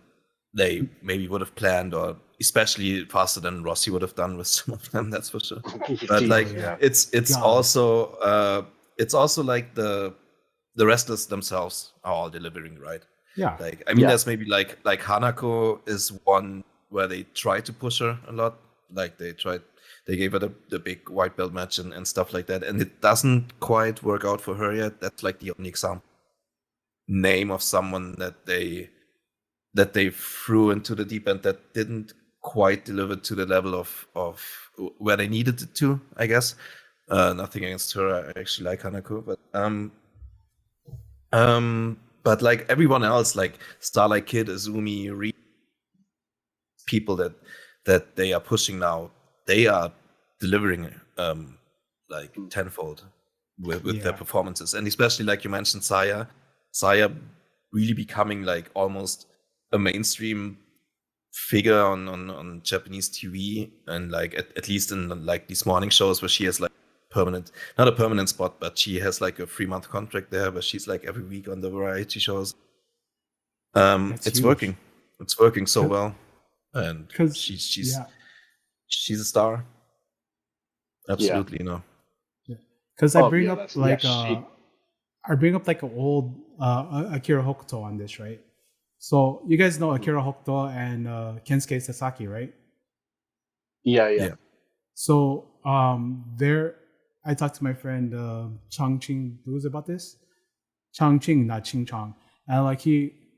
S1: they maybe would have planned, or especially faster than Rossi would have done with some of them, that's for sure. But like it's also like the wrestlers themselves are all delivering, right?
S2: Yeah.
S1: Like I mean there's maybe like Hanako is one where they try to push her a lot. Like they gave her the big white belt match and stuff like that, and it doesn't quite work out for her yet. That's like the only example name of someone that they threw into the deep end that didn't quite deliver to the level of where they needed it to, I guess. Nothing against her, I actually like Hanako, but like everyone else, like Starlight Kid, Azumi, people that they are pushing now, they are delivering like tenfold with their performances, and especially like you mentioned, Saya really becoming like almost a mainstream figure on Japanese TV, and like at least in like these morning shows where she has like not a permanent spot, but she has like a 3-month contract there where she's like every week on the variety shows. It's huge. It's working so well, and she's a star. Absolutely, you know.
S2: Because I bring up like an old Akira Hokuto on this, right? So you guys know Akira Hokuto and Kensuke Sasaki, right?
S4: Yeah.
S2: So I talked to my friend Changqing Blues about this. Changqing, not Ching Chong, and like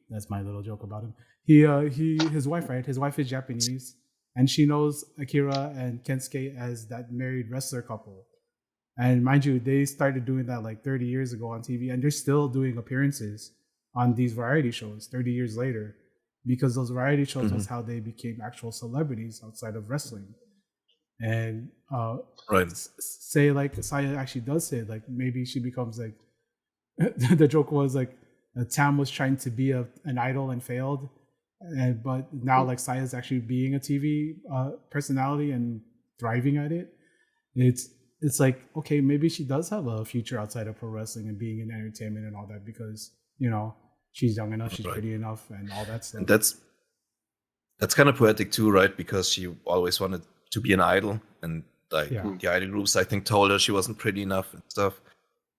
S2: that's my little joke about him. His wife, right? His wife is Japanese, and she knows Akira and Kensuke as that married wrestler couple. And mind you, they started doing that like 30 years ago on TV, and they're still doing appearances on these variety shows 30 years later, because those variety shows was how they became actual celebrities outside of wrestling. And say like Saya actually does say like maybe she becomes like the joke was like Tam was trying to be an idol and failed, but now like Saya's actually being a TV personality and thriving at it. It's like, okay, maybe she does have a future outside of pro wrestling and being in entertainment and all that, because you know she's young enough, she's pretty enough, and all that stuff.
S1: And that's kind of poetic too, right? Because she always wanted to be an idol, and like the idol groups, I think, told her she wasn't pretty enough and stuff.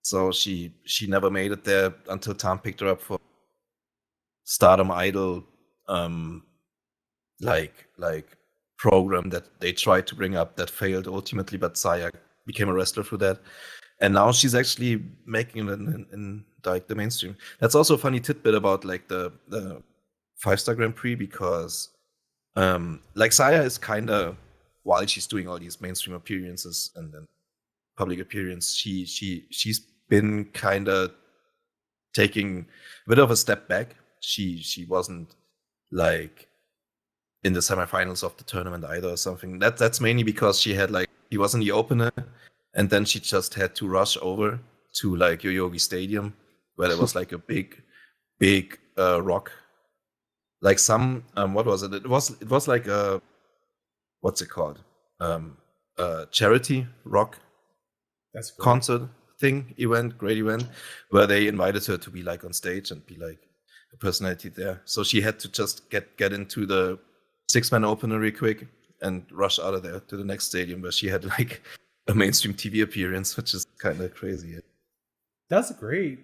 S1: So she never made it there until Tom picked her up for Stardom Idol, like program that they tried to bring up that failed ultimately, but Saya became a wrestler through that, and now she's actually making it in like the mainstream. That's also a funny tidbit about like the 5-Star Grand Prix, because like Saya is kind of, while she's doing all these mainstream appearances and then public appearance, she's been kind of taking a bit of a step back. She wasn't like in the semifinals of the tournament either or something. That's mainly because she wasn't the opener, and then she just had to rush over to like Yoyogi Stadium, where there was like a big rock, like some what was it? It was like a, what's it called? Charity rock concert thing, great event, where they invited her to be like on stage and be like a personality there. So she had to just get into the 6-man opener real quick and rush out of there to the next stadium, where she had like a mainstream TV appearance, which is kind of crazy.
S2: That's great.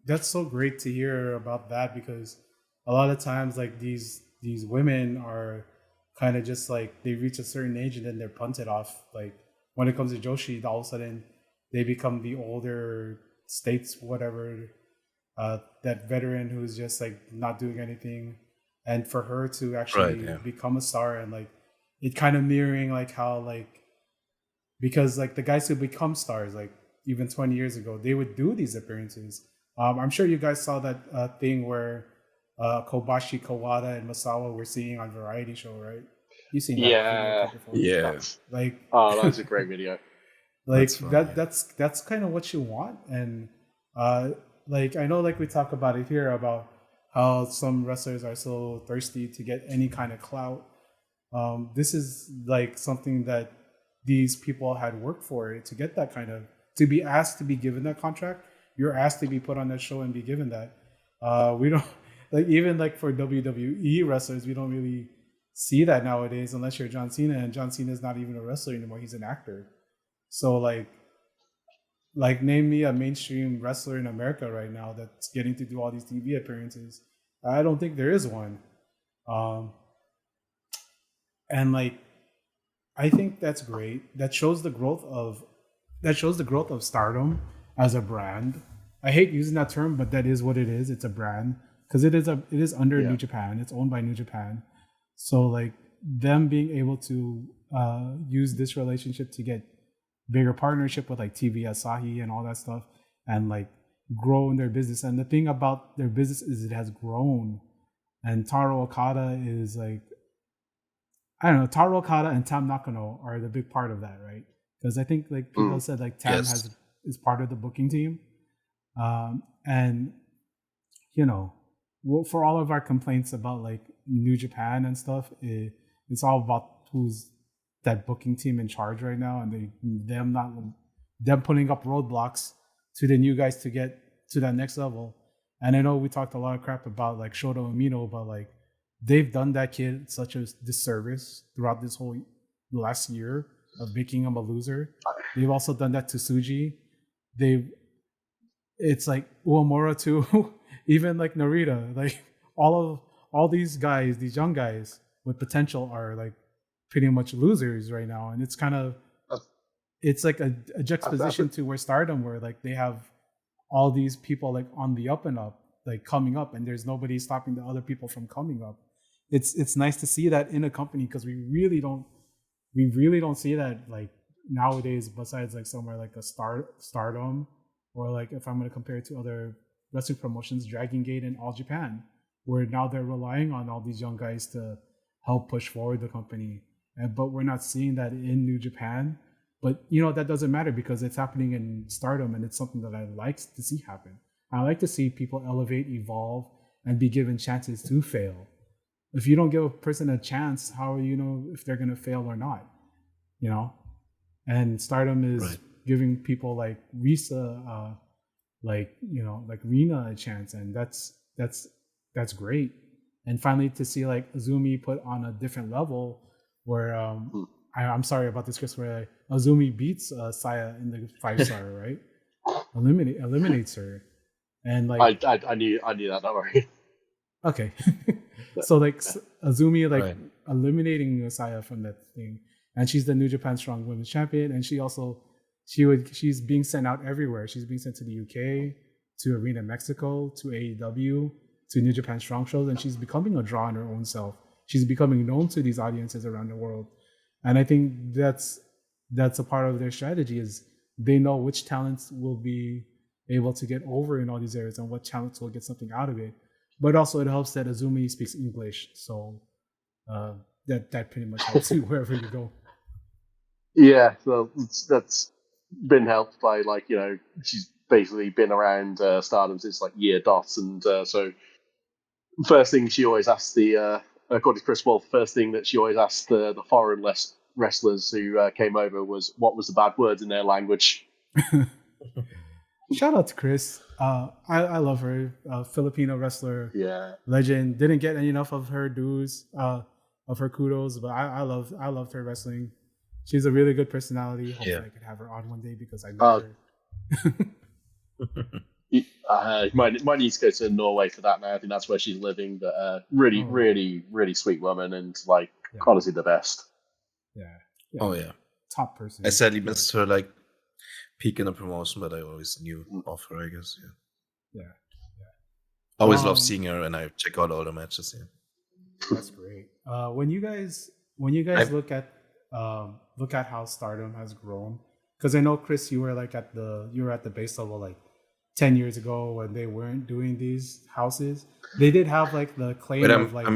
S2: That's so great to hear about that, because a lot of times like these women are kind of just like, they reach a certain age and then they're punted off. Like when it comes to Joshi, all of a sudden they become the older states, whatever, that veteran who's just like not doing anything. And for her to actually become a star, and like it kind of mirroring like how like, because like the guys who become stars, like even 20 years ago, they would do these appearances. I'm sure you guys saw that thing where Kobashi, Kawada, and Masawa were singing on Variety Show, right? You seen that?
S1: Yeah.
S2: Like,
S4: oh, that's a great video.
S2: Like that's kind of what you want, and like I know, like we talk about it here about how some wrestlers are so thirsty to get any kind of clout. This is like something that these people had worked for to get that kind of, to be asked to be given that contract. You're asked to be put on that show and be given that. We don't like, even like for WWE wrestlers, we don't really see that nowadays unless you're John Cena, and John Cena is not even a wrestler anymore. He's an actor. So like name me a mainstream wrestler in America right now that's getting to do all these TV appearances. I don't think there is one. And like, I think that's great. That shows the growth of Stardom as a brand. I hate using that term, but that is what it is. It's a brand because it is under New Japan. It's owned by New Japan. So like them being able to use this relationship to get bigger partnership with like TV Asahi and all that stuff, and like grow in their business. And the thing about their business is it has grown. And Taro Okada is like, I don't know, Taro Okada and Tam Nakano are the big part of that, right? Because I think like people said like Tam is part of the booking team. And you know, for all of our complaints about like New Japan and stuff, it's all about who's that booking team in charge right now, and them putting up roadblocks to the new guys to get to that next level. And I know we talked a lot of crap about like Shota Umino, but like they've done that kid such a disservice throughout this whole last year of making him a loser. They've also done that to Tsuji. It's like Uemura too, even like Narita, like all these guys, these young guys with potential are like pretty much losers right now. And it's kind of, it's like a juxtaposition to where Stardom, where like they have all these people like on the up and up, like coming up, and there's nobody stopping the other people from coming up. It's nice to see that in a company, because we really don't see that like nowadays, besides like somewhere like a Stardom, or like if I'm going to compare it to other wrestling promotions, Dragon Gate and All Japan, where now they're relying on all these young guys to help push forward the company. But we're not seeing that in New Japan. But you know, that doesn't matter because it's happening in Stardom, and it's something that I like to see happen. I like to see people elevate, evolve, and be given chances to fail. If you don't give a person a chance, how do you know if they're going to fail or not? You know? And Stardom is giving people like Risa, like Rina a chance, and that's great. And finally to see like Azumi put on a different level, where I'm sorry about this, Chris, where Azumi beats Saya in the 5-star, right? Eliminates her, and like
S4: I knew that. Don't worry.
S2: Okay, so like Azumi like eliminating Saya from that thing, and she's the New Japan Strong Women's Champion, and she's being sent out everywhere. She's being sent to the UK, to Arena Mexico, to AEW, to New Japan Strong shows, and she's becoming a draw in her own self. She's becoming known to these audiences around the world. And I think that's a part of their strategy, is they know which talents will be able to get over in all these areas and what talents will get something out of it. But also it helps that Azumi speaks English. So that pretty much helps you wherever you go.
S4: Yeah, so that's been helped by, like, you know, she's basically been around Stardom since like year dots. And so first thing she always asks according to Chris Wolf, first thing that she always asked the foreign wrestlers who came over was, what was the bad words in their language?
S2: Shout out to Chris. I love her. Filipino wrestler, legend. Didn't get enough of her dues, of her kudos, but I loved her wrestling. She's a really good personality. Hopefully I could have her on one day, because I met her.
S4: You might need to go to Norway for that now. I think that's where she's living. But really sweet woman, and like honestly the best.
S2: Yeah.
S1: Oh yeah.
S2: Top person.
S1: I sadly missed her like peak in the promotion, but I always knew of her, I guess.
S2: Yeah.
S1: Always love seeing her, and I check out all the matches. Yeah.
S2: That's great. When you guys look at how Stardom has grown, because I know, Chris, you were at the base level like 10 years ago when they weren't doing these houses. They did have like the claim of like.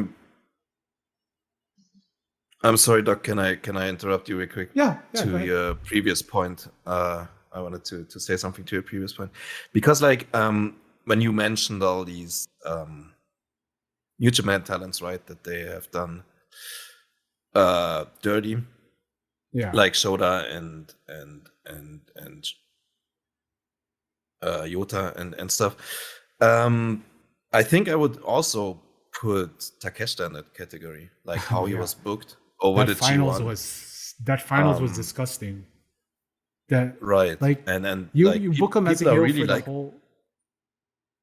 S1: I'm sorry, Doc. Can I interrupt you real quick?
S2: Yeah.
S1: To your previous point, I wanted to say something to your previous point, because like when you mentioned all these New Japan talents, right, that they have done dirty, like Shoda and Yota and stuff. I think I would also put Takeshita in that category, like how he was booked over the G1.
S2: That finals was disgusting. That
S1: like and
S2: you book him as a hero for the whole.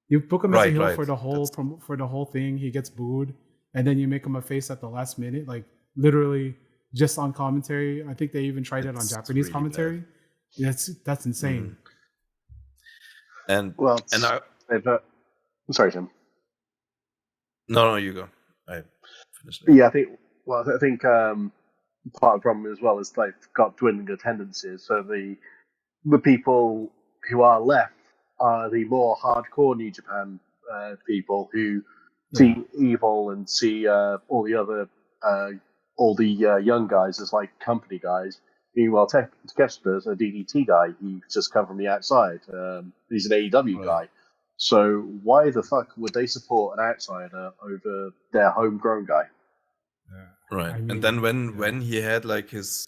S2: You book him as a heel for the whole thing. He gets booed, and then you make him a face at the last minute, like literally just on commentary. I think they even tried it on Japanese really commentary. That's insane.
S1: And
S4: sorry, Tim.
S1: No, you go. I finished.
S4: Yeah, I think part of the problem as well is they've got dwindling attendances. So the people who are left are the more hardcore New Japan people who see Evil and see all the young guys as like company guys. Meanwhile, Takeshita's a DDT guy. He's just come from the outside. He's an AEW guy. So why the fuck would they support an outsider over their homegrown guy?
S1: Yeah. Right. I mean, and then when he had like his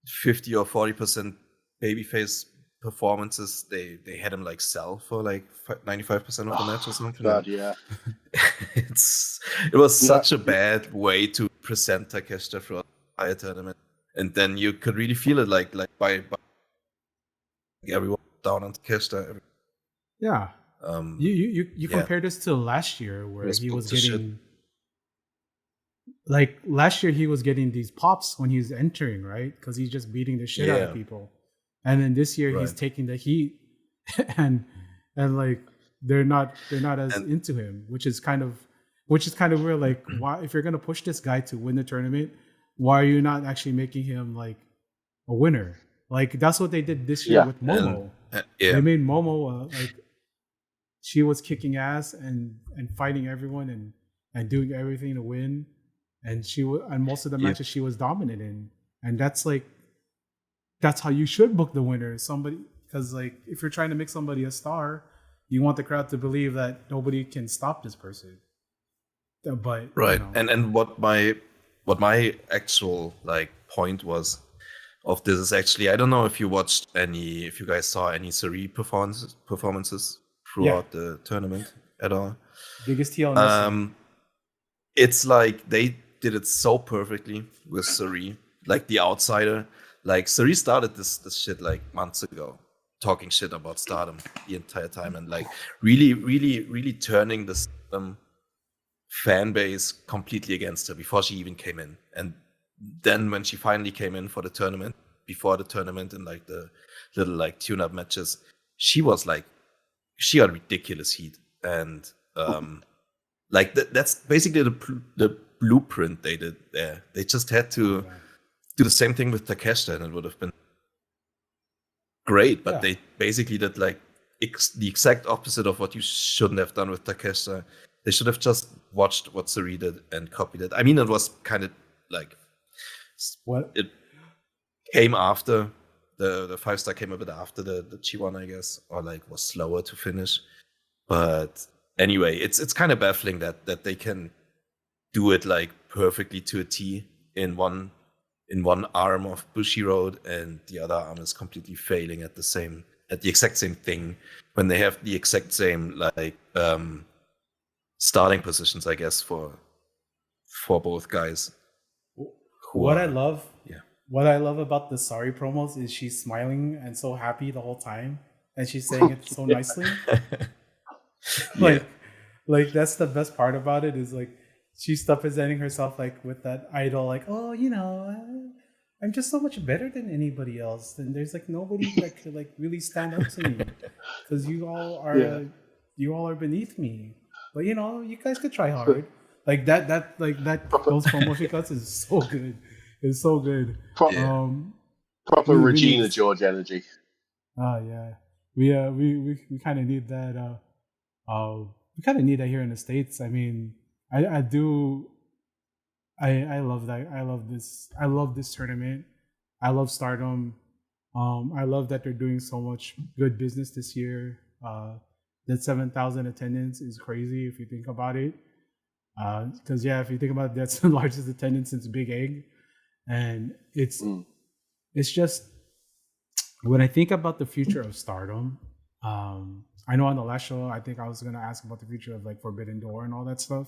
S1: 50 or 40% babyface performances, they had him like sell for like 95% of the match or something.
S4: God, yeah.
S1: It was such a bad way to present Takeshita for a entire tournament, and then you could really feel it like by everyone down on Takeshita.
S2: Yeah. You compare this to last year where he was getting like last year he was getting these pops when he was entering, right? Because he's just beating the shit out of people. And then this year he's taking the heat and like they're not as into him, which is kind of weird. Like, why, if you're gonna push this guy to win the tournament, why are you not actually making him like a winner? Like that's what they did this year with Momo. They made Momo like she was kicking ass and fighting everyone and doing everything to win, and and most of the matches she was dominant in, and that's how you should book the winner. Somebody, because like if you're trying to make somebody a star, you want the crowd to believe that nobody can stop this person. But
S1: right, and what my actual like point was of this is actually, I don't know if you guys saw any Sari performances throughout the tournament at all.
S2: Biggest heel.
S1: It's like they did it so perfectly with Sari, like the outsider. Like Sari started this shit like months ago, talking shit about Stardom the entire time, and like really turning the fan base completely against her before she even came in. And then when she finally came in for the tournament, before the tournament in like the little like tune-up matches, she got ridiculous heat, and like that's basically the blueprint they did there. They just had to do the same thing with Takeshita, and it would have been great. But they basically did like the exact opposite of what you shouldn't have done with Takeshita. They should have just watched what Sari did and copied it. I mean, it was kind of like it came after the 5-star came a bit after the G1, I guess, or like was slower to finish. But anyway, it's kind of baffling that they can do it like perfectly to a T in one arm of Bushi Road, and the other arm is completely failing at the exact same thing when they have the exact same like starting positions, I guess, for both guys.
S2: What I love about the Sari promos is she's smiling and so happy the whole time, and she's saying it so nicely. Like that's the best part about it, is like she's presenting herself like with that idol, like, oh, you know, I'm just so much better than anybody else, and there's like nobody that could like really stand up to me because you all are beneath me. But you know, you guys could try hard. Like that those promotion cuts is so good. It's so good.
S4: Proper Regina George energy.
S2: Yeah. We kind of need that. We kind of need that here in the States. I mean, I do. I love that. I love this. I love this tournament. I love Stardom. I love that they're doing so much good business this year. That 7,000 attendance is crazy if you think about it. Because if you think about it, that's the largest attendance since Big Egg, and it's just when I think about the future of Stardom. I know on the last show, I think I was gonna ask about the future of like Forbidden Door and all that stuff.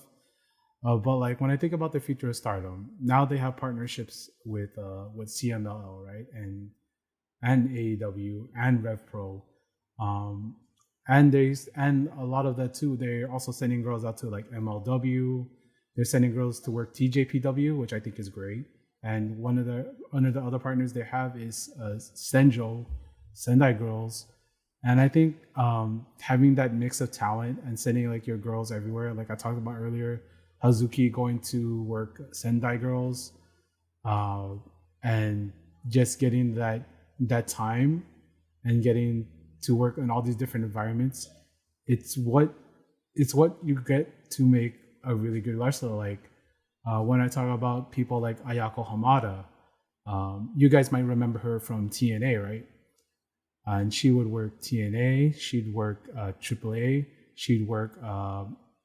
S2: But like when I think about the future of Stardom, now they have partnerships with CMLL, right, and AEW and Rev Pro, and a lot of that too. They're also sending girls out to like MLW. They're sending girls to work TJPW, which I think is great. And one of the other partners they have is Senjo, Sendai Girls. And I think having that mix of talent and sending like your girls everywhere, like I talked about earlier, Hazuki going to work Sendai Girls, and just getting that time and getting to work in all these different environments, it's what you get to make a really good wrestler. Like when I talk about people like Ayako Hamada, you guys might remember her from TNA, right? And she would work TNA, she'd work AAA, she'd work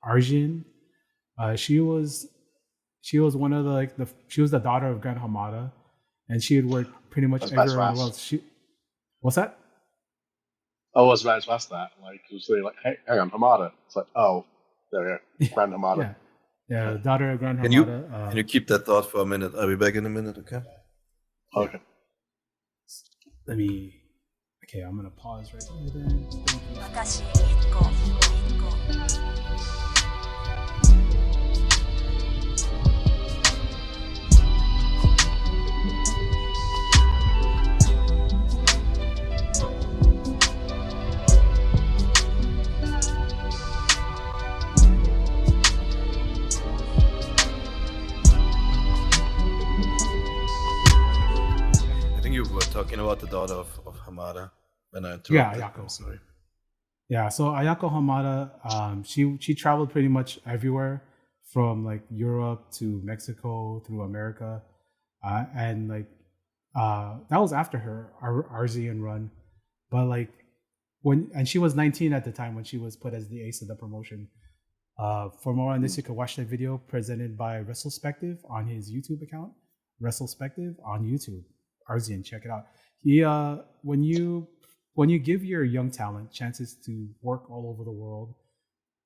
S2: Arjun. She was one of she was the daughter of Grand Hamada, and she had worked pretty much everywhere in the world. What's that?
S4: I was about to ask that. Like, it was really like, hey, hang on, Hamada. It's like, oh, there we go, Grand Hamada.
S2: Yeah, daughter of Grand Hamada.
S1: Can you keep that thought for a minute? I'll be back in a minute, okay?
S4: Okay.
S2: Okay, I'm gonna pause right here then.
S1: Talking about the daughter of Hamada when I interrupted.
S2: Ayako.
S1: I'm sorry.
S2: Yeah, so Ayako Hamada, she traveled pretty much everywhere from like Europe to Mexico through America, and like that was after her Arzian run, but like and she was 19 at the time when she was put as the ace of the promotion. For more on this, you can watch that video presented by WrestleSpective on his YouTube account, WrestleSpective on YouTube. Arzian, check it out. He when you give your young talent chances to work all over the world,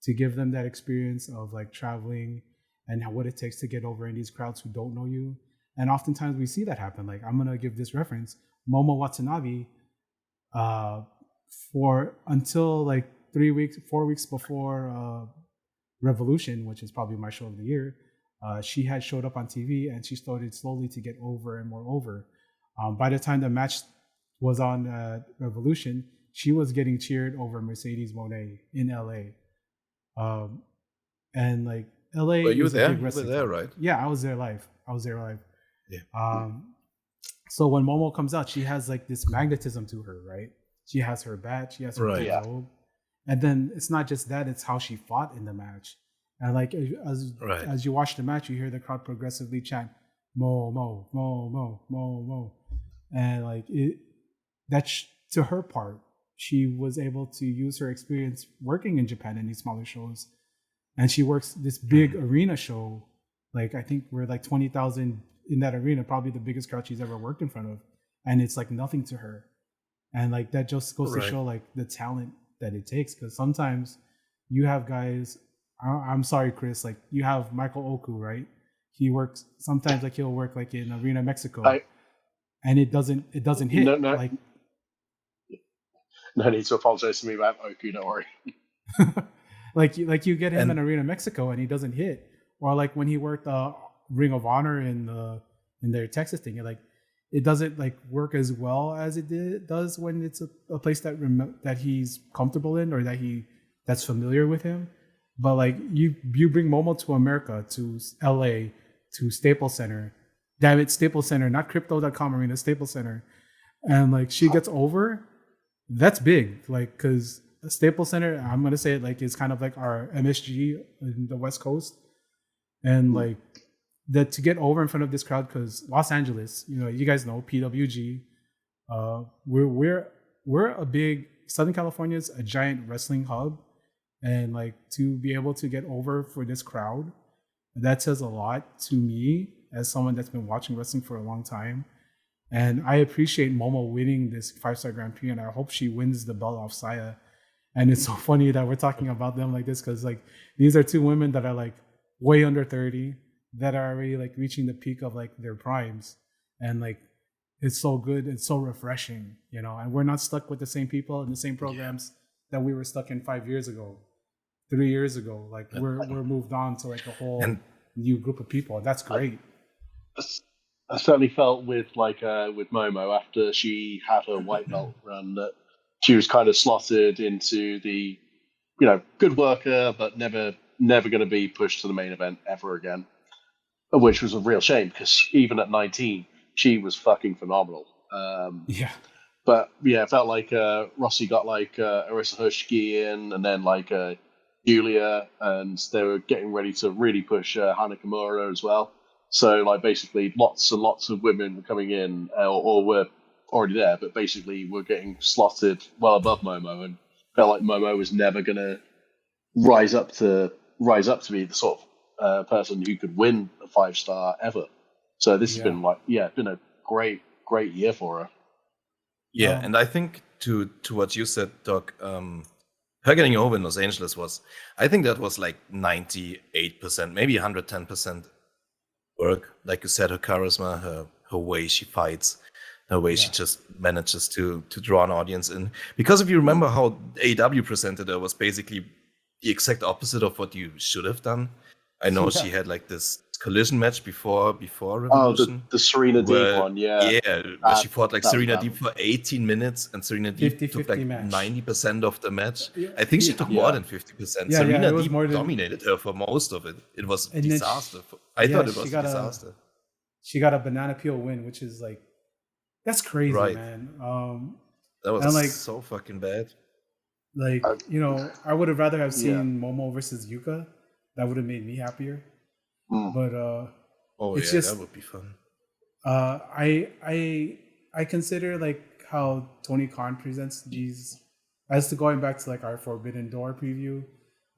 S2: to give them that experience of like traveling and what it takes to get over in these crowds who don't know you, and oftentimes we see that happen. Like I'm gonna give this reference: Momo Watanabe, for until like 4 weeks before Revolution, which is probably my show of the year, she had showed up on TV and she started slowly to get over and more over. By the time the match was on Revolution, she was getting cheered over Mercedes Moné in LA. And like LA.
S1: Well, you were there? You were there, right?
S2: Yeah, I was there live. Yeah. So when Momo comes out, she has like this magnetism to her, right? She has her bat, she has her robe. And then it's not just that, it's how she fought in the match. And like as you watch the match, you hear the crowd progressively chant, Mo, Mo, Mo, Mo, Mo, Mo. And like to her part, she was able to use her experience working in Japan in these smaller shows, and she works this big arena show. Like I think we're like 20,000 in that arena, probably the biggest crowd she's ever worked in front of, and it's like nothing to her. And like that just goes to show like the talent that it takes. Because sometimes you have guys. I'm sorry, Chris. Like you have Michael Oku, right? He works sometimes. Like he'll work like in Arena Mexico. And it doesn't hit.
S4: No. Like, no need to apologize to me about Oku, don't worry.
S2: like you get him in Arena Mexico and he doesn't hit. Or like when he worked Ring of Honor in their Texas thing, like it doesn't like work as well as it does when it's a place that he's comfortable in or that's familiar with him. But like you bring Momo to America, to LA, to Staples Center. Damn it, Staples Center, not Crypto.com Arena, Staples Center. And like she gets over, that's big. Like, because Staples Center, I'm going to say it like it's kind of like our MSG in the West Coast. And like that to get over in front of this crowd, because Los Angeles, you guys know PWG, we're a big, Southern California's a giant wrestling hub. And like to be able to get over for this crowd That says a lot to me as someone that's been watching wrestling for a long time. And I appreciate Momo winning this 5-star Grand Prix, and I hope she wins the belt off Saya. And it's so funny that we're talking about them like this, because like these are two women that are like way under 30 that are already like reaching the peak of like their primes, and like it's so good, it's so refreshing, you know. And we're not stuck with the same people and the same programs that we were stuck in 5 years ago, 3 years ago. Like we're moved on to like a whole new group of people. That's great.
S4: I certainly felt with Momo after she had her white belt run that she was kind of slotted into the, you know, good worker, but never going to be pushed to the main event ever again, which was a real shame because even at 19, she was fucking phenomenal. But yeah, it felt like Rossi got like Arisa Hoshiki in, and then like Julia, and they were getting ready to really push Hana Kimura as well. So like basically lots and lots of women were coming in or were already there, but basically were getting slotted well above Momo, and felt like Momo was never going to rise up to be the sort of person who could win a 5-star ever. So this has been been a great year for her.
S1: Yeah, and I think to what you said, Doc, her getting over in Los Angeles I think that was like 98%, maybe 110% work. Like you said, her charisma, her way she fights, her way she just manages to draw an audience in. Because if you remember how AEW presented her was basically the exact opposite of what you should have done. I know she had like this collision match before Revolution.
S4: Oh, the Serena Deeb one,
S1: Yeah, where she fought like Serena Deeb for 18 minutes, and Serena Deeb took like 90% of the match. I think she took more than 50%. Serena Deeb dominated her for most of it. It was a disaster. I thought it was a disaster.
S2: She got a banana peel win, which is like, that's crazy, man.
S1: That was like, so fucking bad.
S2: Like, you know, I would have rather have seen Momo versus Yuka. That would have made me happier. But it's just,
S1: that would be fun.
S2: I consider like how Tony Khan presents these, as to going back to like our Forbidden Door preview,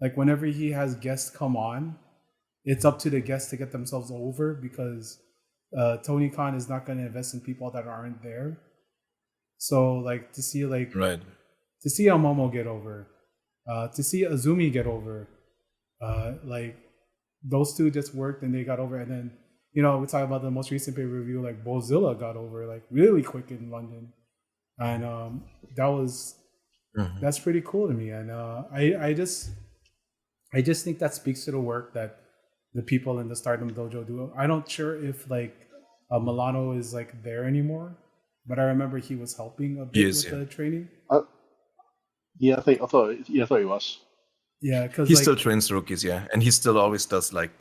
S2: like whenever he has guests come on, it's up to the guests to get themselves over, because Tony Khan is not going to invest in people that aren't there. So like to see like to see a Momo get over, to see Azumi get over, like those two just worked and they got over. And then, you know, we talk about the most recent pay-per-view, like Bozilla got over like really quick in London, and that's pretty cool to me. And I just think that speaks to the work that the people in the Stardom Dojo do. I'm not sure if like Milano is like there anymore, but I remember he was helping a bit with the training.
S4: I thought he was.
S2: Yeah, because
S1: he still trains rookies, and he still always does like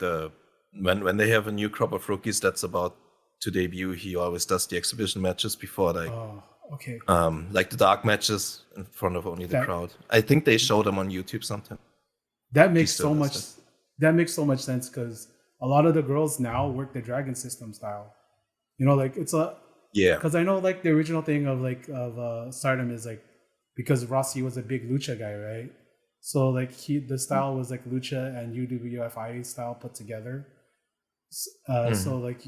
S1: when they have a new crop of rookies that's about to debut, he always does the exhibition matches before like like the dark matches in front of only the crowd. I think they show them on YouTube sometime.
S2: That makes so much sense, because a lot of the girls now work the Dragon System style. You know, like it's because I know like the original thing of Stardom is like, because Rossi was a big lucha guy, right? So like the style was like lucha and UWFI style put together. So like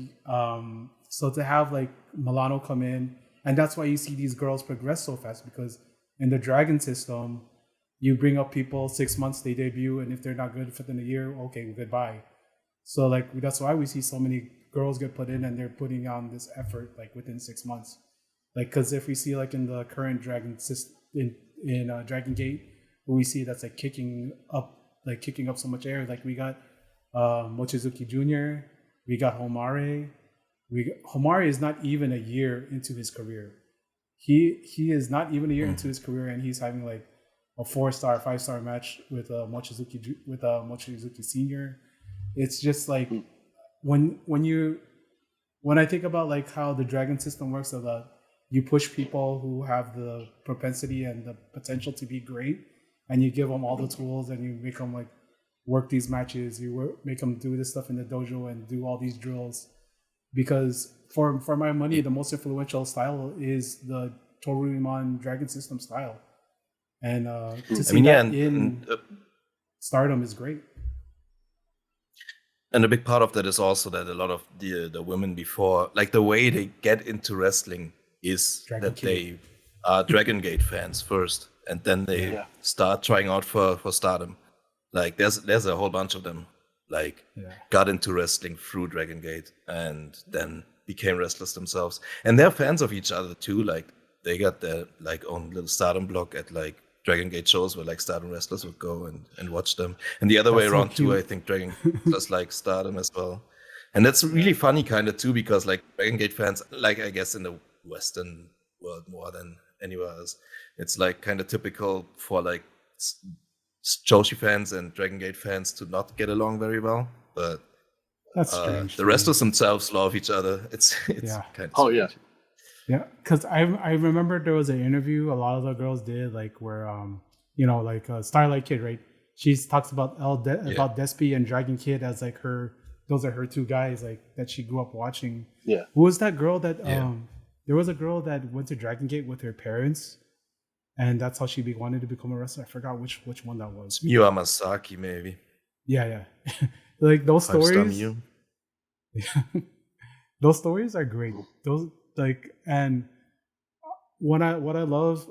S2: so to have like Milano come in, and that's why you see these girls progress so fast, because in the Dragon System, you bring up people 6 months, they debut, and if they're not good within a year, okay, goodbye. So like that's why we see so many girls get put in, and they're putting on this effort like within 6 months. Like, because if we see like in the current Dragon system in Dragon Gate, we see that's like kicking up so much air. Like we got Mochizuki Jr., we got Homare. Homare is not even a year into his career. He is not even a year into his career, and he's having like a 4-star, 5-star match with Mochizuki Senior. It's just like when I think about like how the Dragon System works, so that you push people who have the propensity and the potential to be great, and you give them all the tools, and you make them like work these matches, make them do this stuff in the dojo and do all these drills. Because for my money, the most influential style is the Toruman Dragon System style. And to see in Stardom is great.
S1: And a big part of that is also that a lot of the women before, like the way they get into wrestling is that they are Dragon Gate fans first, and then they start trying out for Stardom. Like there's a whole bunch of them like got into wrestling through Dragon Gate and then became wrestlers themselves. And they're fans of each other too. Like they got their like own little Stardom blog at like Dragon Gate shows where like Stardom wrestlers would go and watch them. And the other way around too, I think Dragon does like Stardom as well. And that's really funny kind of too, because like Dragon Gate fans, like I guess in the Western world more than anywhere else, it's like kind of typical for like Joshi fans and Dragon Gate fans to not get along very well. But
S2: that's strange.
S1: The wrestlers themselves love each other. It's kind of strange.
S2: Yeah, because I remember there was an interview a lot of the girls did, like where like Starlight Kid, right? She talks about about Despy and Dragon Kid as like those are her two guys like that she grew up watching.
S4: Yeah.
S2: Who was that girl that there was a girl that went to Dragon Gate with her parents, and that's how she wanted to become a wrestler. I forgot which one that was.
S1: Miyu Amasaki, maybe.
S2: Yeah. Like those stories. Those stories are great. Those. Like, and what I love,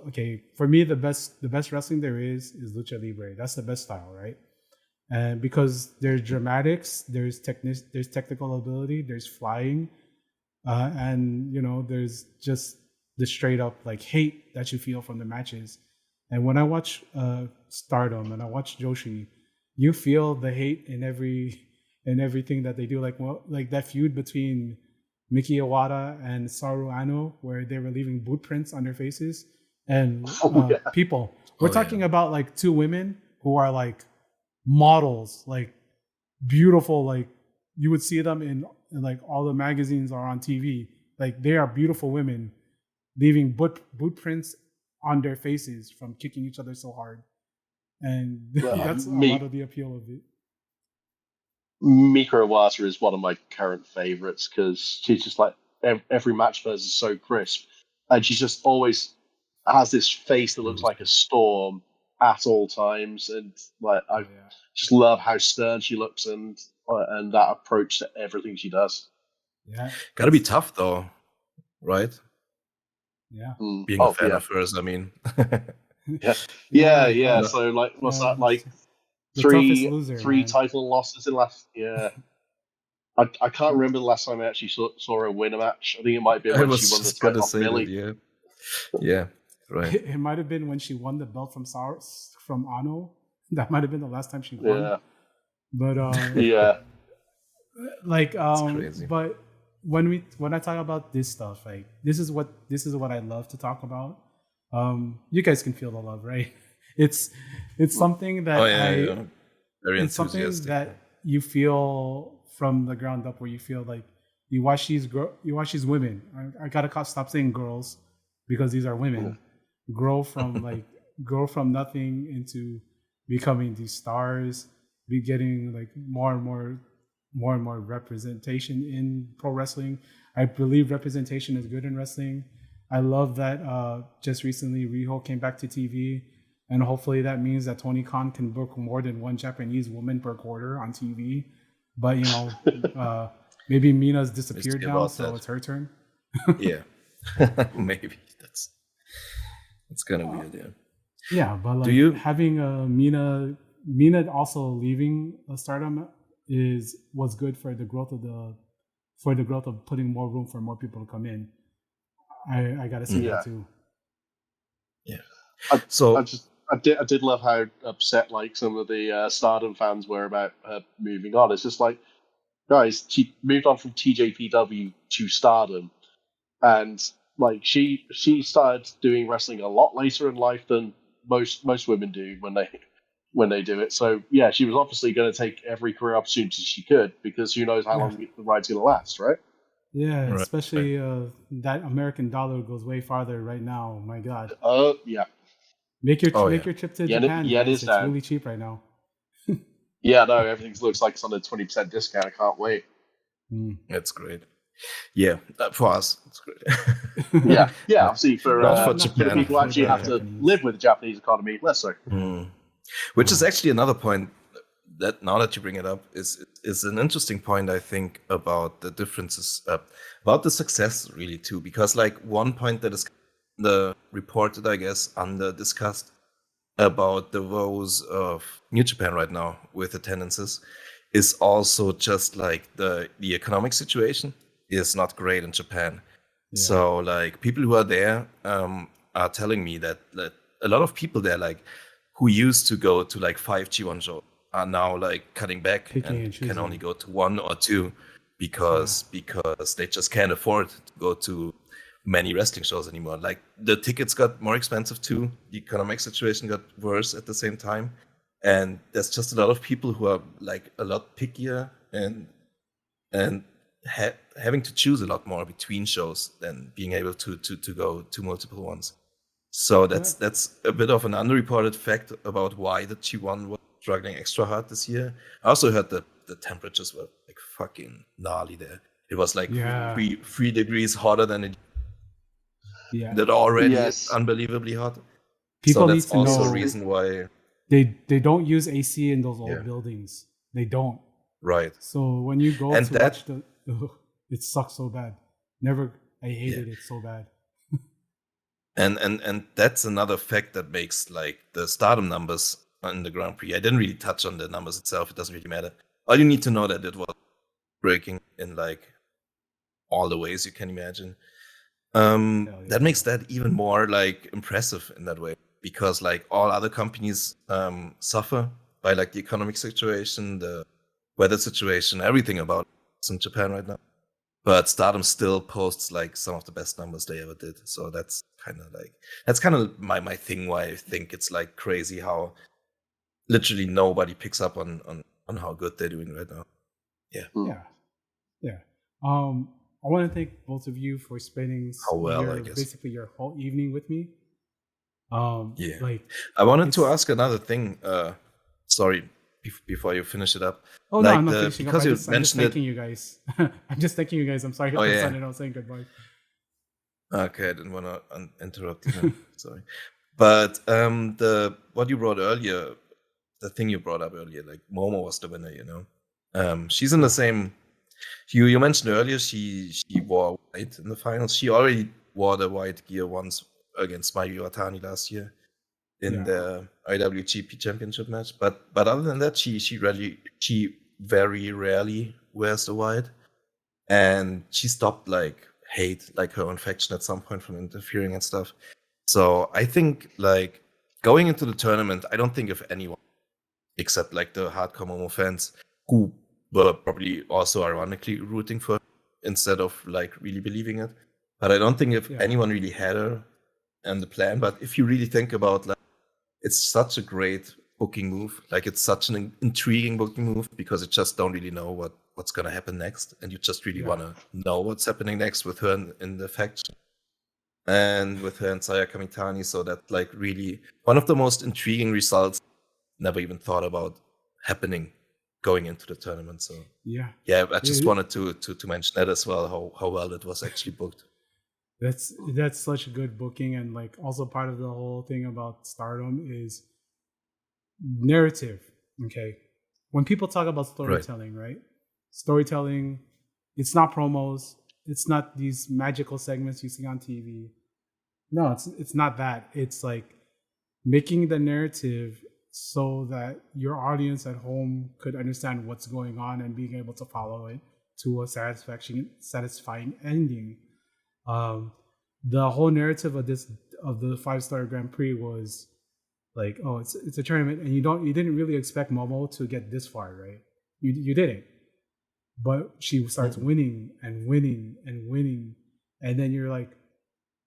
S2: for me the best wrestling there is lucha libre. That's the best style, right? And because there's dramatics, there's technical ability, there's flying, and there's just the straight up like hate that you feel from the matches. And when I watch Stardom and I watch Joshi, you feel the hate in everything that they do. Like that feud between Miki Iwata and Saru Ano, where they were leaving boot prints on their faces, and people. We're talking about like two women who are like models, like beautiful, like you would see them in like all the magazines or on TV. Like they are beautiful women leaving boot prints on their faces from kicking each other so hard, and that's a lot of the appeal of it.
S4: Mika Iwata is one of my current favorites because she's just like every match of hers is so crisp, and she just always has this face that looks like a storm at all times, and like I just love how stern she looks and that approach to everything she does.
S2: Yeah,
S1: gotta be tough though, right?
S2: Yeah,
S1: being a fan of hers, I mean.
S4: yeah. So like, what's that like? Three title losses in last. Yeah, I can't remember the last time I actually saw her win a match. I think it might be when she won the title off Millie.
S1: Yeah, right.
S2: It might have been when she won the belt from Ano. That might have been the last time she won.
S4: Yeah,
S2: but like
S1: crazy.
S2: But when I talk about this stuff, like this is what I love to talk about. You guys can feel the love, right? It's something that
S1: Very
S2: it's something that you feel from the ground up, where you feel like you watch these women. I gotta stop saying girls because these are women. Grow from nothing into becoming these stars. Be getting like more and more representation in pro wrestling. I believe representation is good in wrestling. I love that just recently Riho came back to TV. And hopefully that means that Tony Khan can book more than one Japanese woman per quarter on TV. But, maybe Mina's disappeared now, so it's her turn.
S1: Yeah, maybe. That's kind of weird, yeah.
S2: Yeah, but like having Mina also leaving Stardom was good for the growth of putting more room for more people to come in. I gotta say that too.
S1: Yeah.
S4: I did love how upset like some of the Stardom fans were about her moving on. It's just like, guys, she moved on from TJPW to Stardom, and like she started doing wrestling a lot later in life than most women do when they do it. So yeah, she was obviously going to take every career opportunity she could, because who knows how long the ride's going to last, right?
S2: Yeah, right. Especially that American dollar goes way farther right now. My God.
S4: Yeah.
S2: Make your trip to Japan. It's really cheap right now.
S4: Yeah, no, everything looks like it's on a 20% discount. I can't wait.
S1: That's great. Yeah, for us, it's great.
S4: yeah. Obviously, for people who actually have to live with the Japanese economy, less so.
S1: Which is actually another point that, now that you bring it up, is is an interesting point, I think, about the differences, about the success really too, because like one point that is the reported, I guess, under discussed about the woes of New Japan right now with attendances is also just like the economic situation is not great in Japan. Yeah. So like people who are there are telling me that a lot of people there, like who used to go to like 5 G1 shows, are now like cutting back and can only go to 1 or 2 because they just can't afford to go to many wrestling shows anymore. Like the tickets got more expensive too. The economic situation got worse at the same time, and there's just a lot of people who are like a lot pickier and having to choose a lot more between shows than being able to go to multiple ones. So that's a bit of an underreported fact about why the G1 was struggling extra hard this year. I also heard that the temperatures were like fucking gnarly there. It was like 3 degrees hotter than it. Yeah, that already is unbelievably hot.
S2: People
S1: so
S2: need to
S1: also
S2: know
S1: a reason why
S2: they don't use AC in those old buildings. They don't.
S1: Right.
S2: So when you go to watch it sucks so bad. I hated it so bad.
S1: And that's another fact that makes like the Stardom numbers in the Grand Prix. I didn't really touch on the numbers itself. It doesn't really matter. All you need to know that it was breaking in like all the ways you can imagine. That makes that even more like impressive in that way, because like all other companies suffer by like the economic situation, the weather situation, everything about it's in Japan right now. But Stardom still posts like some of the best numbers they ever did. So that's kind of my thing, why I think it's like crazy how literally nobody picks up on how good they're doing right now.
S2: Yeah. I want to thank both of you for spending basically your whole evening with me. Like
S1: I wanted to ask another thing. Sorry, before you finish it up.
S2: Oh no, I'm not finishing up. I'm just thanking you guys. I'm just thanking you guys. I'm sorry if I sounded out saying goodbye.
S1: Okay, I didn't want to interrupt you. Sorry, but what you brought earlier, the thing you brought up earlier, like Momo was the winner. You know, she's in the same. You mentioned earlier she wore white in the finals. She already wore the white gear once against Mayu Iwatani last year in the IWGP Championship match. But other than that, she very rarely wears the white, and she stopped like hate like her own faction at some point from interfering and stuff. So I think like going into the tournament, I don't think of anyone except like the hardcore Momo fans who were probably also ironically rooting for her instead of like really believing it. But I don't think if anyone really had her and the plan. But if you really think about like, it's such a great booking move. Like it's such an intriguing booking move because you just don't really know what's going to happen next. And you just really want to know what's happening next with her in the faction and with her and Saya Kamitani. So that's like really one of the most intriguing results never even thought about happening going into the tournament. So I just wanted to mention that as well, how well it was actually booked.
S2: That's such a good booking, and like also part of the whole thing about Stardom is narrative. Okay, when people talk about storytelling, right? Storytelling, it's not promos, it's not these magical segments you see on TV. No, it's not that. It's like making the narrative so that your audience at home could understand what's going on and being able to follow it to a satisfying ending. The whole narrative of the 5-star Grand Prix was like, oh, it's a tournament, and you didn't really expect Momo to get this far, right? You didn't, but she starts winning and winning and winning, and then you're like,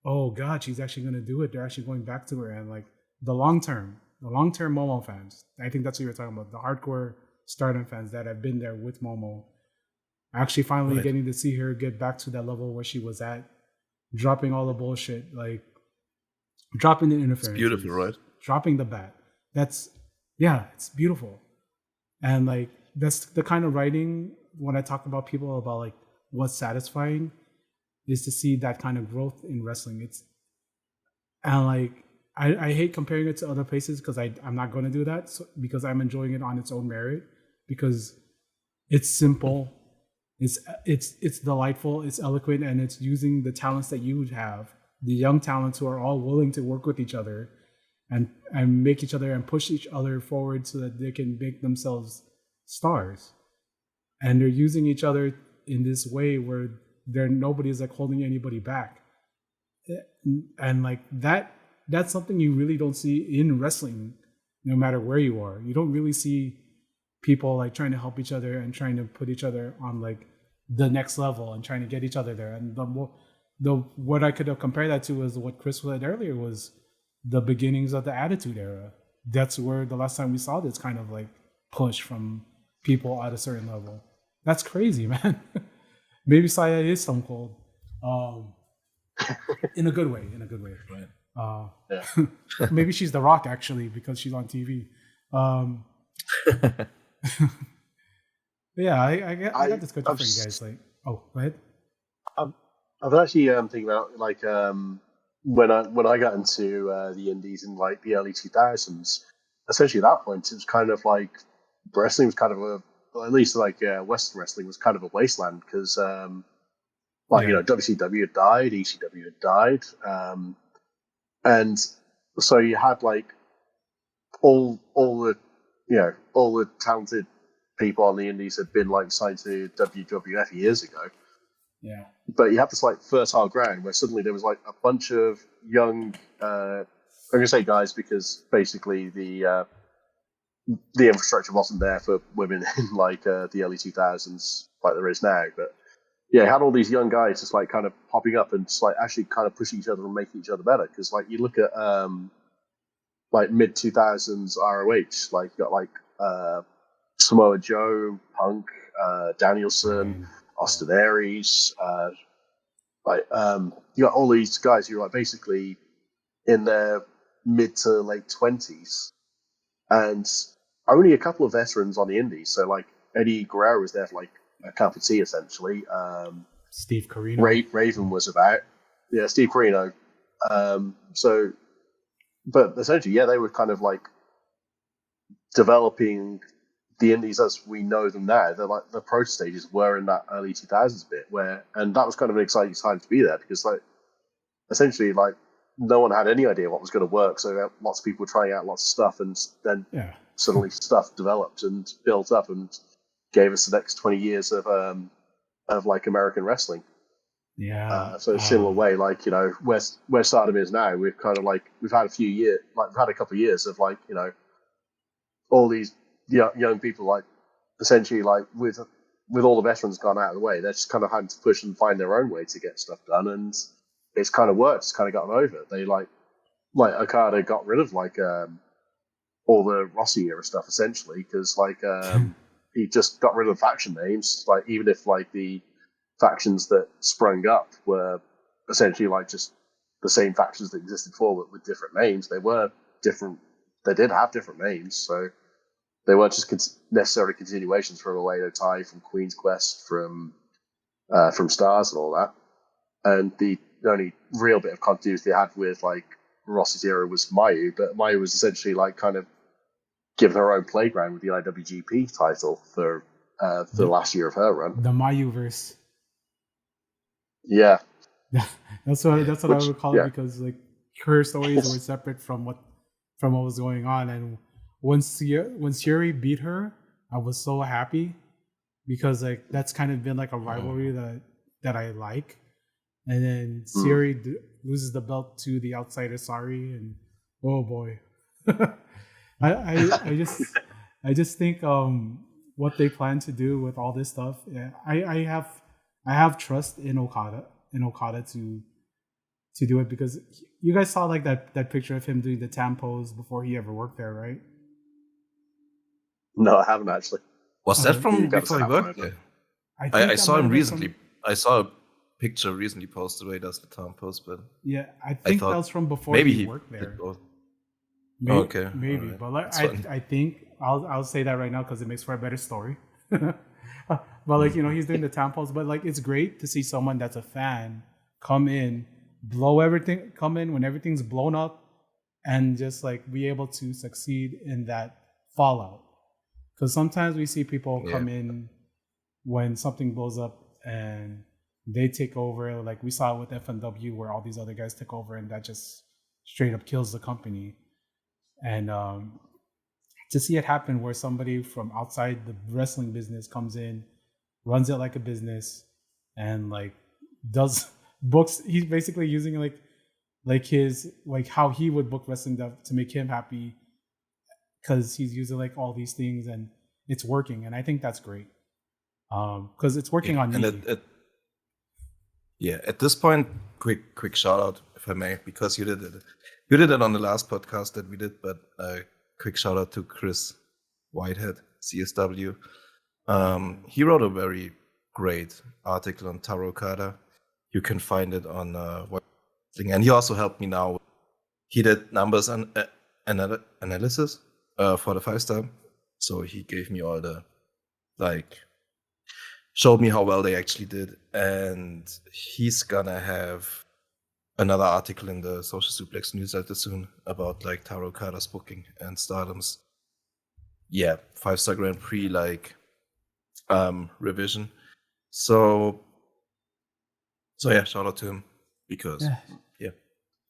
S2: oh god, she's actually going to do it. They're actually going back to her, and like the long term Momo fans, I think that's what you're talking about. The hardcore Stardom fans that have been there with Momo, actually finally getting to see her get back to that level where she was at, dropping all the bullshit, like dropping the interference.
S1: It's beautiful, right?
S2: Dropping the bat. It's beautiful. And like that's the kind of writing when I talk about people about like what's satisfying is to see that kind of growth in wrestling. I hate comparing it to other places because I'm not going to do that because I'm enjoying it on its own merit, because It's simple. It's delightful. It's eloquent, and it's using the talents that you have, the young talents who are all willing to work with each other, and make each other and push each other forward so that they can make themselves stars. And they're using each other in this way where nobody's like holding anybody back, and like that's something you really don't see in wrestling, no matter where you are. You don't really see people like trying to help each other and trying to put each other on like the next level and trying to get each other there. And what I could have compared that to is what Chris said earlier was the beginnings of the Attitude Era. That's where the last time we saw this kind of like push from people at a certain level. That's crazy, man. Maybe Saya is Stone Cold, in a good way.
S1: Right.
S2: Maybe she's The Rock actually because she's on TV. Yeah, I got this question for you guys. Like, oh, go ahead.
S4: I've actually thinking about like when I got into the indies in like the early 2000s. Essentially, at that point, it was kind of like wrestling was kind of at least like Western wrestling was kind of a wasteland because WCW had died, ECW had died, and so you had like all the talented people on the indies had been like signed to WWF years ago.
S2: Yeah.
S4: But you have this like fertile ground where suddenly there was like a bunch of young, I'm going to say guys because basically the infrastructure wasn't there for women in like the early 2000s like there is now. But yeah, you had all these young guys just like kind of popping up and just like actually kind of pushing each other and making each other better. Because like you look at like mid 2000s ROH, like you got like Samoa Joe, Punk, Danielson, Austin Aries, you got all these guys who are like basically in their mid to late 20s, and only a couple of veterans on the indies. So like Eddie Guerrero was there for like a cup of tea essentially.
S2: Steve Corino,
S4: Raven was about, Steve Corino. But essentially, they were kind of like developing the indies as we know them now. They're like the pro stages were in that early 2000s bit and that was kind of an exciting time to be there because like essentially like no one had any idea what was going to work. So lots of people were trying out lots of stuff, and then suddenly stuff developed and built up and gave us the next 20 years of like American wrestling.
S2: Yeah.
S4: So a similar way, like, where Stardom is now, we've kind of like, we've had a couple of years of like, all these young people, like essentially like with all the veterans gone out of the way, they're just kind of having to push and find their own way to get stuff done. And it's kind of worked. It's kind of gotten over. They like Okada got rid of like, all the Rossi era stuff essentially. Cause like, he just got rid of faction names. Like even if like the factions that sprung up were essentially like just the same factions that existed before with different names. They were different. They did have different names, so they weren't just necessarily continuations from Oedo Tai, from Queen's Quest, from Stars and all that. And the only real bit of continuity they had with like Ross's era was Mayu, but Mayu was essentially like kind of given her own playground with the IWGP title for the last year of her run.
S2: The Mayuverse.
S4: Yeah,
S2: that's what I would call it, because like her stories were separate from what was going on. And when Syuri beat her, I was so happy because like that's kind of been like a rivalry that I like. And then Syuri loses the belt to the outsider Sari, and oh boy, I just think what they plan to do with all this stuff. Yeah, I have trust in Okada to do it, because you guys saw like that picture of him doing the tam pose before he ever worked there, right?
S4: No, I haven't actually.
S1: Was that from before he worked there? I saw him recently. I saw a picture recently posted where he does the tam pose, but
S2: yeah, I think that was from before he worked there.
S1: Maybe, okay,
S2: maybe, right. But like, I think I'll say that right now because it makes for a better story. But like, he's doing the tam pose, but like it's great to see someone that's a fan come in when everything's blown up, and just like be able to succeed in that fallout. Because sometimes we see people come in when something blows up and they take over, like we saw with FNW where all these other guys took over and that just straight up kills the company. And to see it happen where somebody from outside the wrestling business comes in, runs it like a business, and like does books, he's basically using like his, like how he would book wrestling to make him happy, because he's using like all these things and it's working. And I think that's great, because it's working on me.
S1: At this point, quick shout out, if I may, because you did it on the last podcast that we did, but quick shout out to Chris Whitehead, CSW. He wrote a very great article on Taro Okada. You can find it on and he also helped me now. He did numbers and analysis for the 5-star, so he gave me all the showed me how well they actually did, and he's gonna have another article in the Social Suplex newsletter soon about like Taro Okada's booking and Stardom's 5-star Grand Prix revision. So yeah, shout out to him, because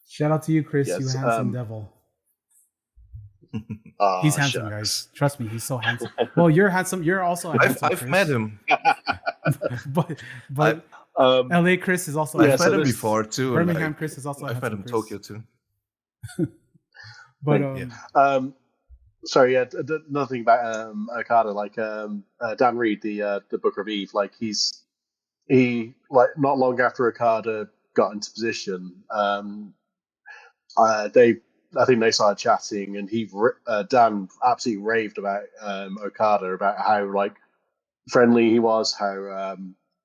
S2: shout out to you, Chris. You handsome devil. He's handsome, guys. Trust me, he's so handsome. Well, you're handsome. You're also a handsome
S1: I've
S2: Chris.
S1: met him.
S2: but LA Chris is also.
S1: I've met him before too.
S2: Birmingham Chris is also.
S1: I've met him in Tokyo too.
S2: But
S4: sorry, another thing about Okada, Dan Reed, the Booker of Eve, he not long after Okada got into position, I think they started chatting, and Dan absolutely raved about Okada, about how friendly he was, how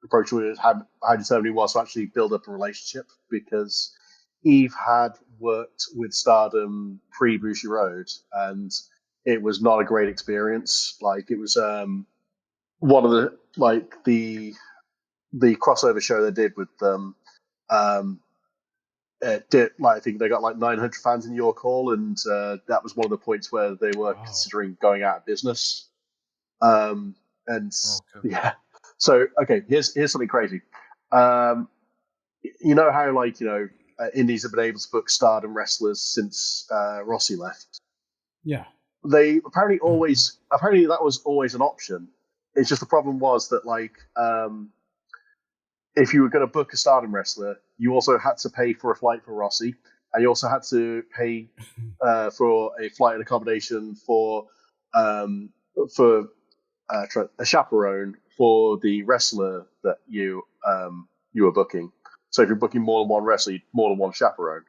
S4: approachable, how determined he was to actually build up a relationship, because Eve had worked with Stardom pre-Bushi Road, and it was not a great experience. It was one of the crossover show they did with them. I think they got 900 fans in York Hall, and that was one of the points where they were considering going out of business. So here's something crazy. You know how Indies have been able to book Stardom wrestlers since Rossi left.
S2: Yeah,
S4: they apparently that was always an option. It's just the problem was that if you were going to book a Stardom wrestler, you also had to pay for a flight for Rossi, and you also had to pay for a flight and accommodation for a chaperone for the wrestler that you were booking. So if you're booking more than one wrestler, more than one chaperone.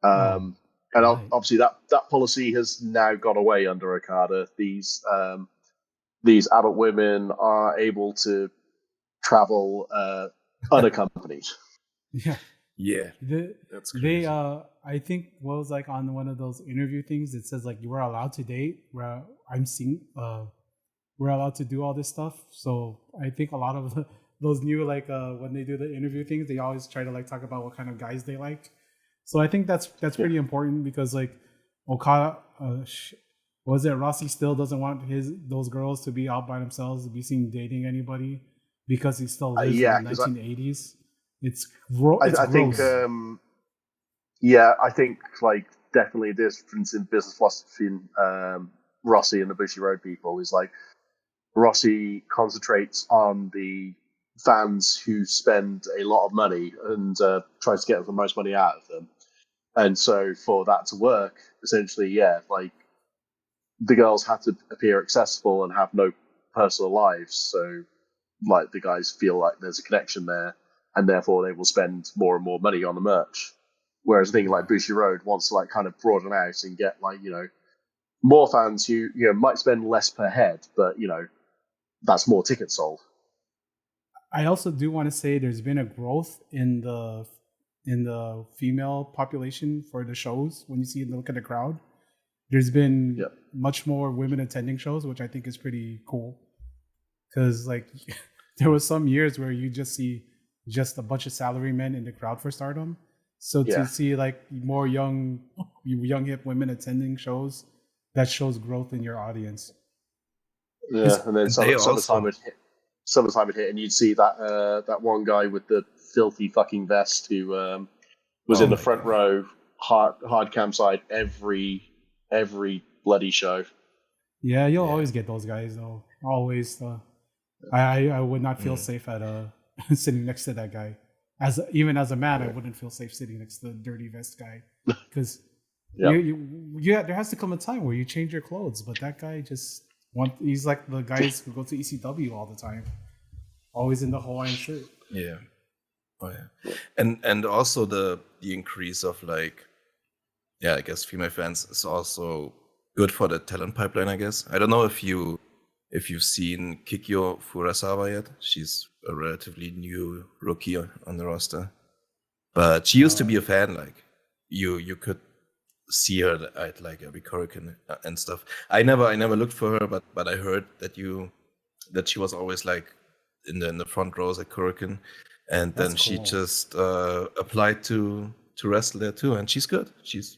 S4: Obviously that policy has now gone away under Okada. These adult women are able to travel unaccompanied.
S1: Yeah. That's crazy.
S2: I think what was on one of those interview things, it says you were allowed to date, where I'm seeing we're allowed to do all this stuff. So I think a lot of those new when they do the interview things, they always try to talk about what kind of guys they like. So I think that's pretty important, because Okada, was it Rossi still doesn't want those girls to be out by themselves, to be seen dating anybody, because he still lives in the 1980s. I think definitely a difference in business philosophy in Rossi and the Bushi Road people is Rossi concentrates on the fans who spend a lot of money and tries to get the most money out of them. And so for that to work, essentially, the girls have to appear accessible and have no personal lives. So the guys feel there's a connection there, and therefore they will spend more and more money on the merch. Whereas a thing like Bushi Road wants to kind of broaden out and get more fans who might spend less per head, but that's more tickets sold. I also do want to say there's been a growth in the female population for the shows. When you look at the crowd, there's been much more women attending shows, which I think is pretty cool. Because there was some years where you just see just a bunch of salarymen in the crowd for Stardom. So to see more young hip women attending shows, that shows growth in your audience.
S4: Yeah, and then some of the time summertime would hit, and you'd see that one guy with the filthy fucking vest who was in the front row, hard cam side every bloody show.
S2: Yeah, you'll always get those guys though. Always. I would not feel safe at sitting next to that guy. Even as a man, I wouldn't feel safe sitting next to the dirty vest guy, because there has to come a time where you change your clothes. But that guy he's like the guys who go to ECW all the time, always in the Hawaiian shirt.
S1: Yeah. Oh yeah. And also the increase of I guess female fans is also good for the talent pipeline, I guess. I don't know if you've seen Kikyo Furusawa yet. She's a relatively new rookie on the roster. But she used to be a fan, you could see her at every Korakuen and stuff. I never looked for her, but I heard that she was always in the front rows at Korakuen, and then she just applied to wrestle there too, and she's good. She's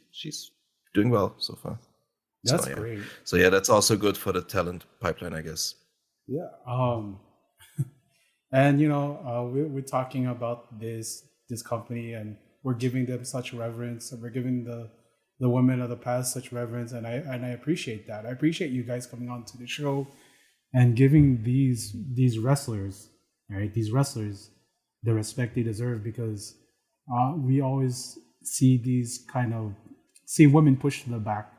S1: doing well so far.
S2: That's great.
S1: So yeah, that's also good for the talent pipeline, I guess.
S2: Yeah. And we're talking about this company, and we're giving them such reverence, and we're giving the women of the past such reverence, and I appreciate that. I appreciate you guys coming on to the show and giving these wrestlers, right? These wrestlers the respect they deserve, because we always see women pushed to the back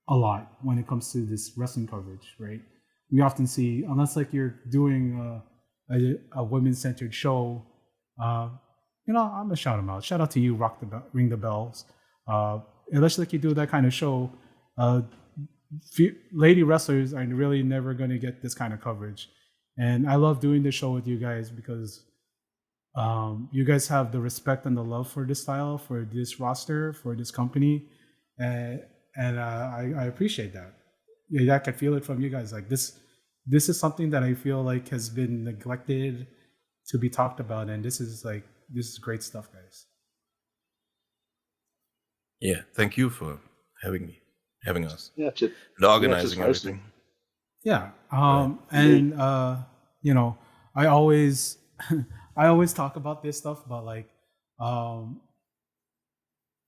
S2: a lot when it comes to this wrestling coverage, right? We often see, unless you're doing a women-centered show, I'm gonna shout them out. Shout out to you, Ring the Bells. Unless you do that kind of show, lady wrestlers are really never gonna get this kind of coverage. And I love doing this show with you guys because you guys have the respect and the love for this style, for this roster, for this company, and I appreciate that. Yeah, I can feel it from you guys. This is something that I feel has been neglected to be talked about, and this is great stuff, guys.
S1: Yeah, thank you for having us.
S4: Yeah,
S1: and organizing everything.
S2: Yeah, and I always talk about this stuff, but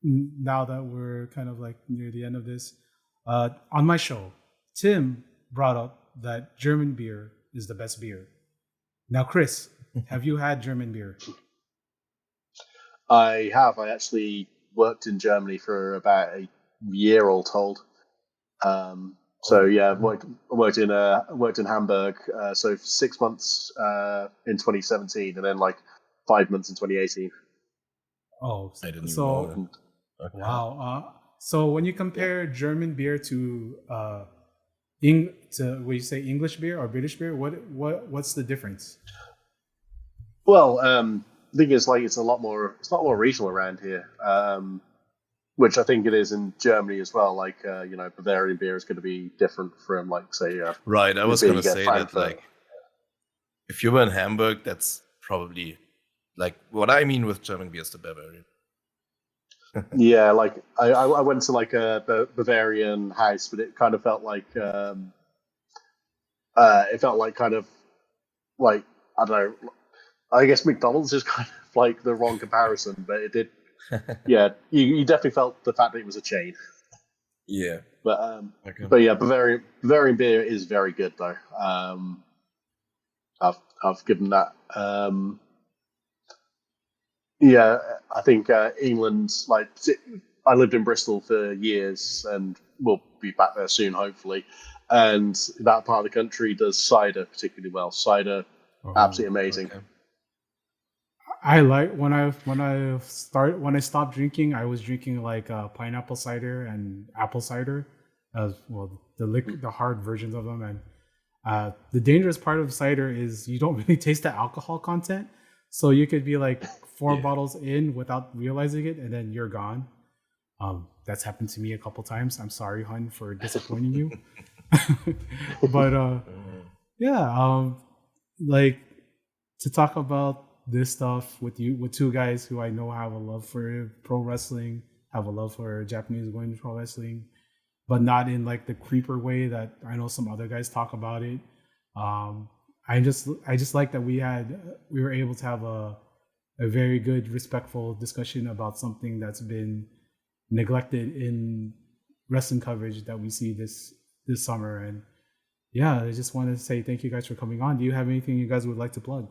S2: now that we're kind of near the end of this, on my show, Tim brought up that German beer is the best beer. Now, Chris, have you had German beer?
S4: I have. I actually worked in Germany for about a year, all told. So yeah, I worked in Hamburg. So 6 months in 2017, and then 5 months in 2018.
S2: Oh,
S1: I didn't know that.
S2: Okay. Wow. So when you compare German beer to what you say, English beer or British beer, what's the difference?
S4: Well, the thing is, it's a lot more regional around here, which I think it is in Germany as well. Bavarian beer is going to be different from say.
S1: Right, I was going to say that if you were in Hamburg, that's probably what I mean with German beer is the Bavarian.
S4: Yeah, I went to a Bavarian house, but it kind of felt I don't know. I guess McDonald's is kind of the wrong comparison, but it did. Yeah, you definitely felt the fact that it was a chain.
S1: Yeah,
S4: but yeah, Bavarian beer is very good though. I've given that. Yeah, I think England. I lived in Bristol for years, and we'll be back there soon, hopefully. And that part of the country does cider particularly well. Cider, absolutely amazing. Okay.
S2: I when I stopped drinking, I was drinking pineapple cider and apple cider, as well, the hard versions of them. And the dangerous part of cider is you don't really taste the alcohol content, so you could be 4 bottles in without realizing it, and then you're gone. That's happened to me a couple times. I'm sorry, hun, for disappointing you. But to talk about this stuff with two guys who I know have a love for pro wrestling, have a love for Japanese women's pro wrestling, but not in the creeper way that I know some other guys talk about it. I just like that we were able to have a very good, respectful discussion about something that's been neglected in wrestling coverage that we see this summer. And yeah, I just want to say thank you guys for coming on. Do you have anything you guys would like to plug?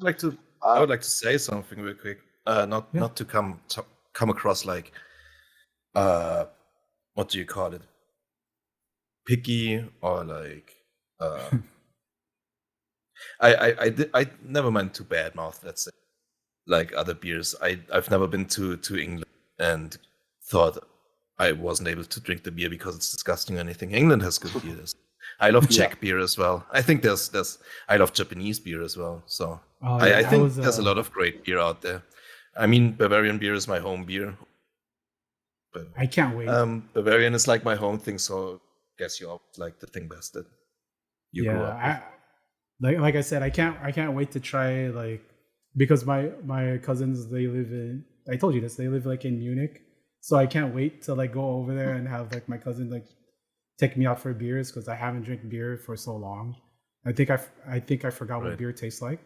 S1: I would like to say something real quick. Not to come across like what do you call it? Picky or like I never meant to badmouth, let's say, like other beers. I've never been to England and thought I wasn't able to drink the beer because it's disgusting or anything. England has good beers. I love Czech beer as well. I think I love Japanese beer as well. So I think there's a lot of great beer out there. I mean, Bavarian beer is my home beer. But
S2: I can't wait.
S1: Bavarian is like my home thing, so I guess you all like the thing best that you grew up with.
S2: Like I said, I can't wait to try, like, because my cousins, they live in, I told you this, they live like in Munich. So I can't wait to like go over there and have like my cousin like take me out for beers, because I haven't drank beer for so long. I think I forgot what beer tastes like.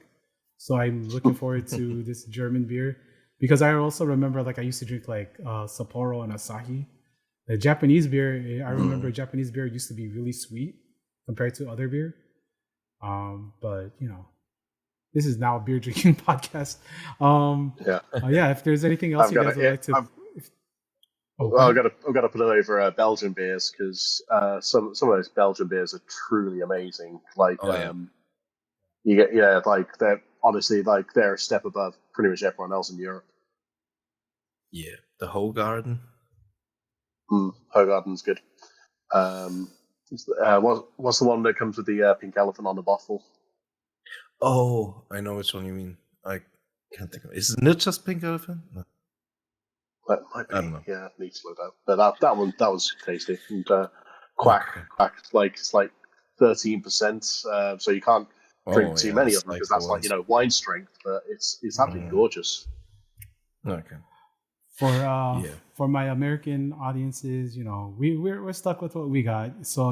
S2: So I'm looking forward to this German beer, because I also remember like I used to drink like Sapporo and Asahi. The Japanese beer, I remember Japanese beer used to be really sweet compared to other beer. But you know, this is now a beer drinking podcast. If there's anything else you guys would like to.
S4: I've got to put it over Belgian beers, because some of those Belgian beers are truly amazing. Like you get like they're honestly like they're a step above pretty much everyone else in Europe.
S1: Yeah, the Hoegaarden.
S4: Hoegaarden's good. What's the one that comes with the pink elephant on the bottle?
S1: Oh, I know which one you mean. I can't think of it. Isn't it just pink elephant? No.
S4: That might be.
S1: I don't know.
S4: Yeah, need to look that. But that was tasty. And Quack, like it's like 13%. So you can't drink too many of them, because that's like wine strength. But it's absolutely gorgeous.
S1: Okay.
S2: For my American audiences, we're stuck with what we got. So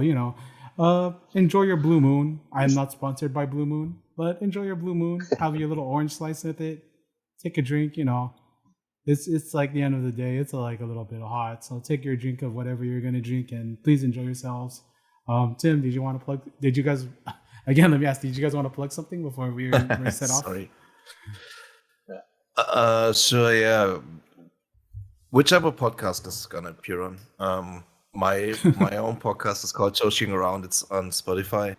S2: enjoy your Blue Moon. I'm not sponsored by Blue Moon, but enjoy your Blue Moon. Have your little orange slice with it. Take a drink. It's like the end of the day. It's like a little bit hot, so take your drink of whatever you're gonna drink, and please enjoy yourselves. Tim, did you want to plug? Did you guys? Again, let me ask. Did you guys want to plug something before we're set off?
S1: Sorry. So whichever podcast this is gonna appear on. My own podcast is called Joshi'ing Around. It's on Spotify.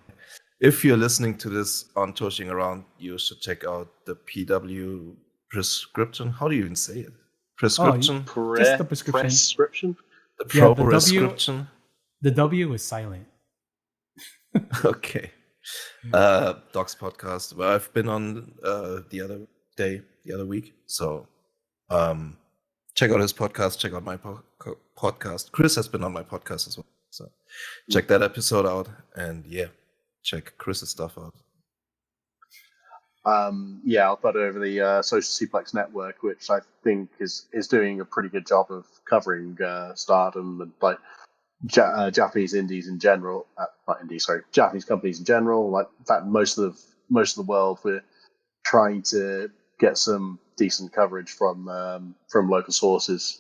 S1: If you're listening to this on Joshi'ing Around, you should check out the PW prescription. How do you even say it? Prescription?
S2: Just the prescription.
S4: Prescription?
S1: The prescription.
S2: The W is silent.
S1: Okay. Doc's podcast, where I've been on the other week. So check out his podcast, check out my podcast. Chris has been on my podcast as well. So check that episode out, and check Chris's stuff out. I'll
S4: put it over the Social Suplex Network, which I think is doing a pretty good job of covering Stardom and like Japanese indies in general. Japanese companies in general. Like, in fact, most of the world, we're trying to get some decent coverage from local sources.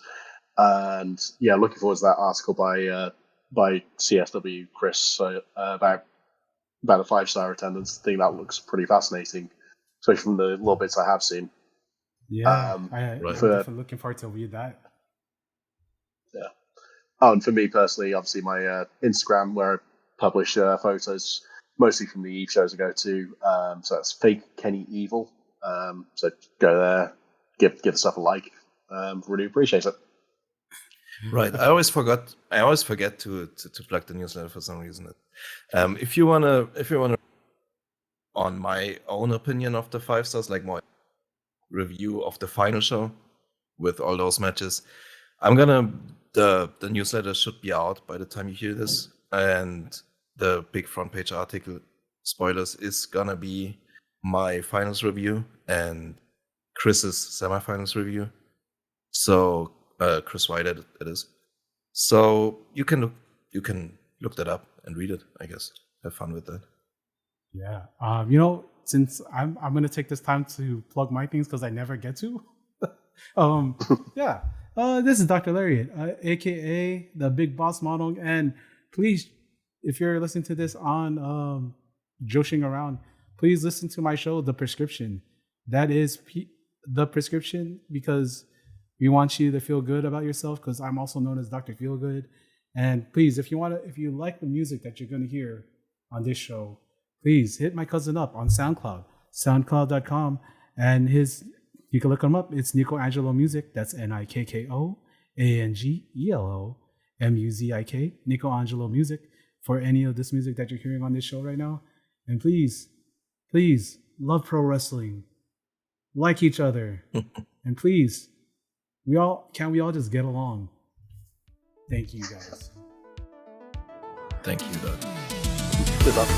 S4: And looking forward to that article by CSW Chris about a 5-star attendance. I think that looks pretty fascinating, especially from the little bits I have seen.
S2: I'm definitely looking forward to read that.
S4: Yeah. Oh, and for me personally, obviously my Instagram, where I publish photos mostly from the Eve shows I go to. So that's Fake Kenny Evil. So go there, give the stuff a like. Really appreciate it.
S1: Right. I always forget to plug the newsletter for some reason. If you wanna on my own opinion of the 5 stars, like my review of the final show with all those matches, the newsletter should be out by the time you hear this, and the big front page article, spoilers, is gonna be my finals review and Chris's semifinals review. So Chris White it is. So you can look that up and read it, I guess. have fun with that.
S2: Yeah. Since I'm gonna take this time to plug my things because I never get to. Yeah. This is Dr. Lariat, aka the Big Boss Model, and please, if you're listening to this on Joshi'ing around, please listen to my show, The Prescription. That is The Prescription because we want you to feel good about yourself. Because I'm also known as Dr. Feelgood. And please, if you like the music that you're gonna hear on this show, please hit my cousin up on SoundCloud, soundcloud.com, and you can look him up. It's Nico Angelo Music. That's NIKKOANGELOMUZIK. Nico Angelo Music for any of this music that you're hearing on this show right now. And please love pro wrestling, like each other, and please, we all just get along. Thank you guys.
S1: Thank you, Doug.
S4: Good luck.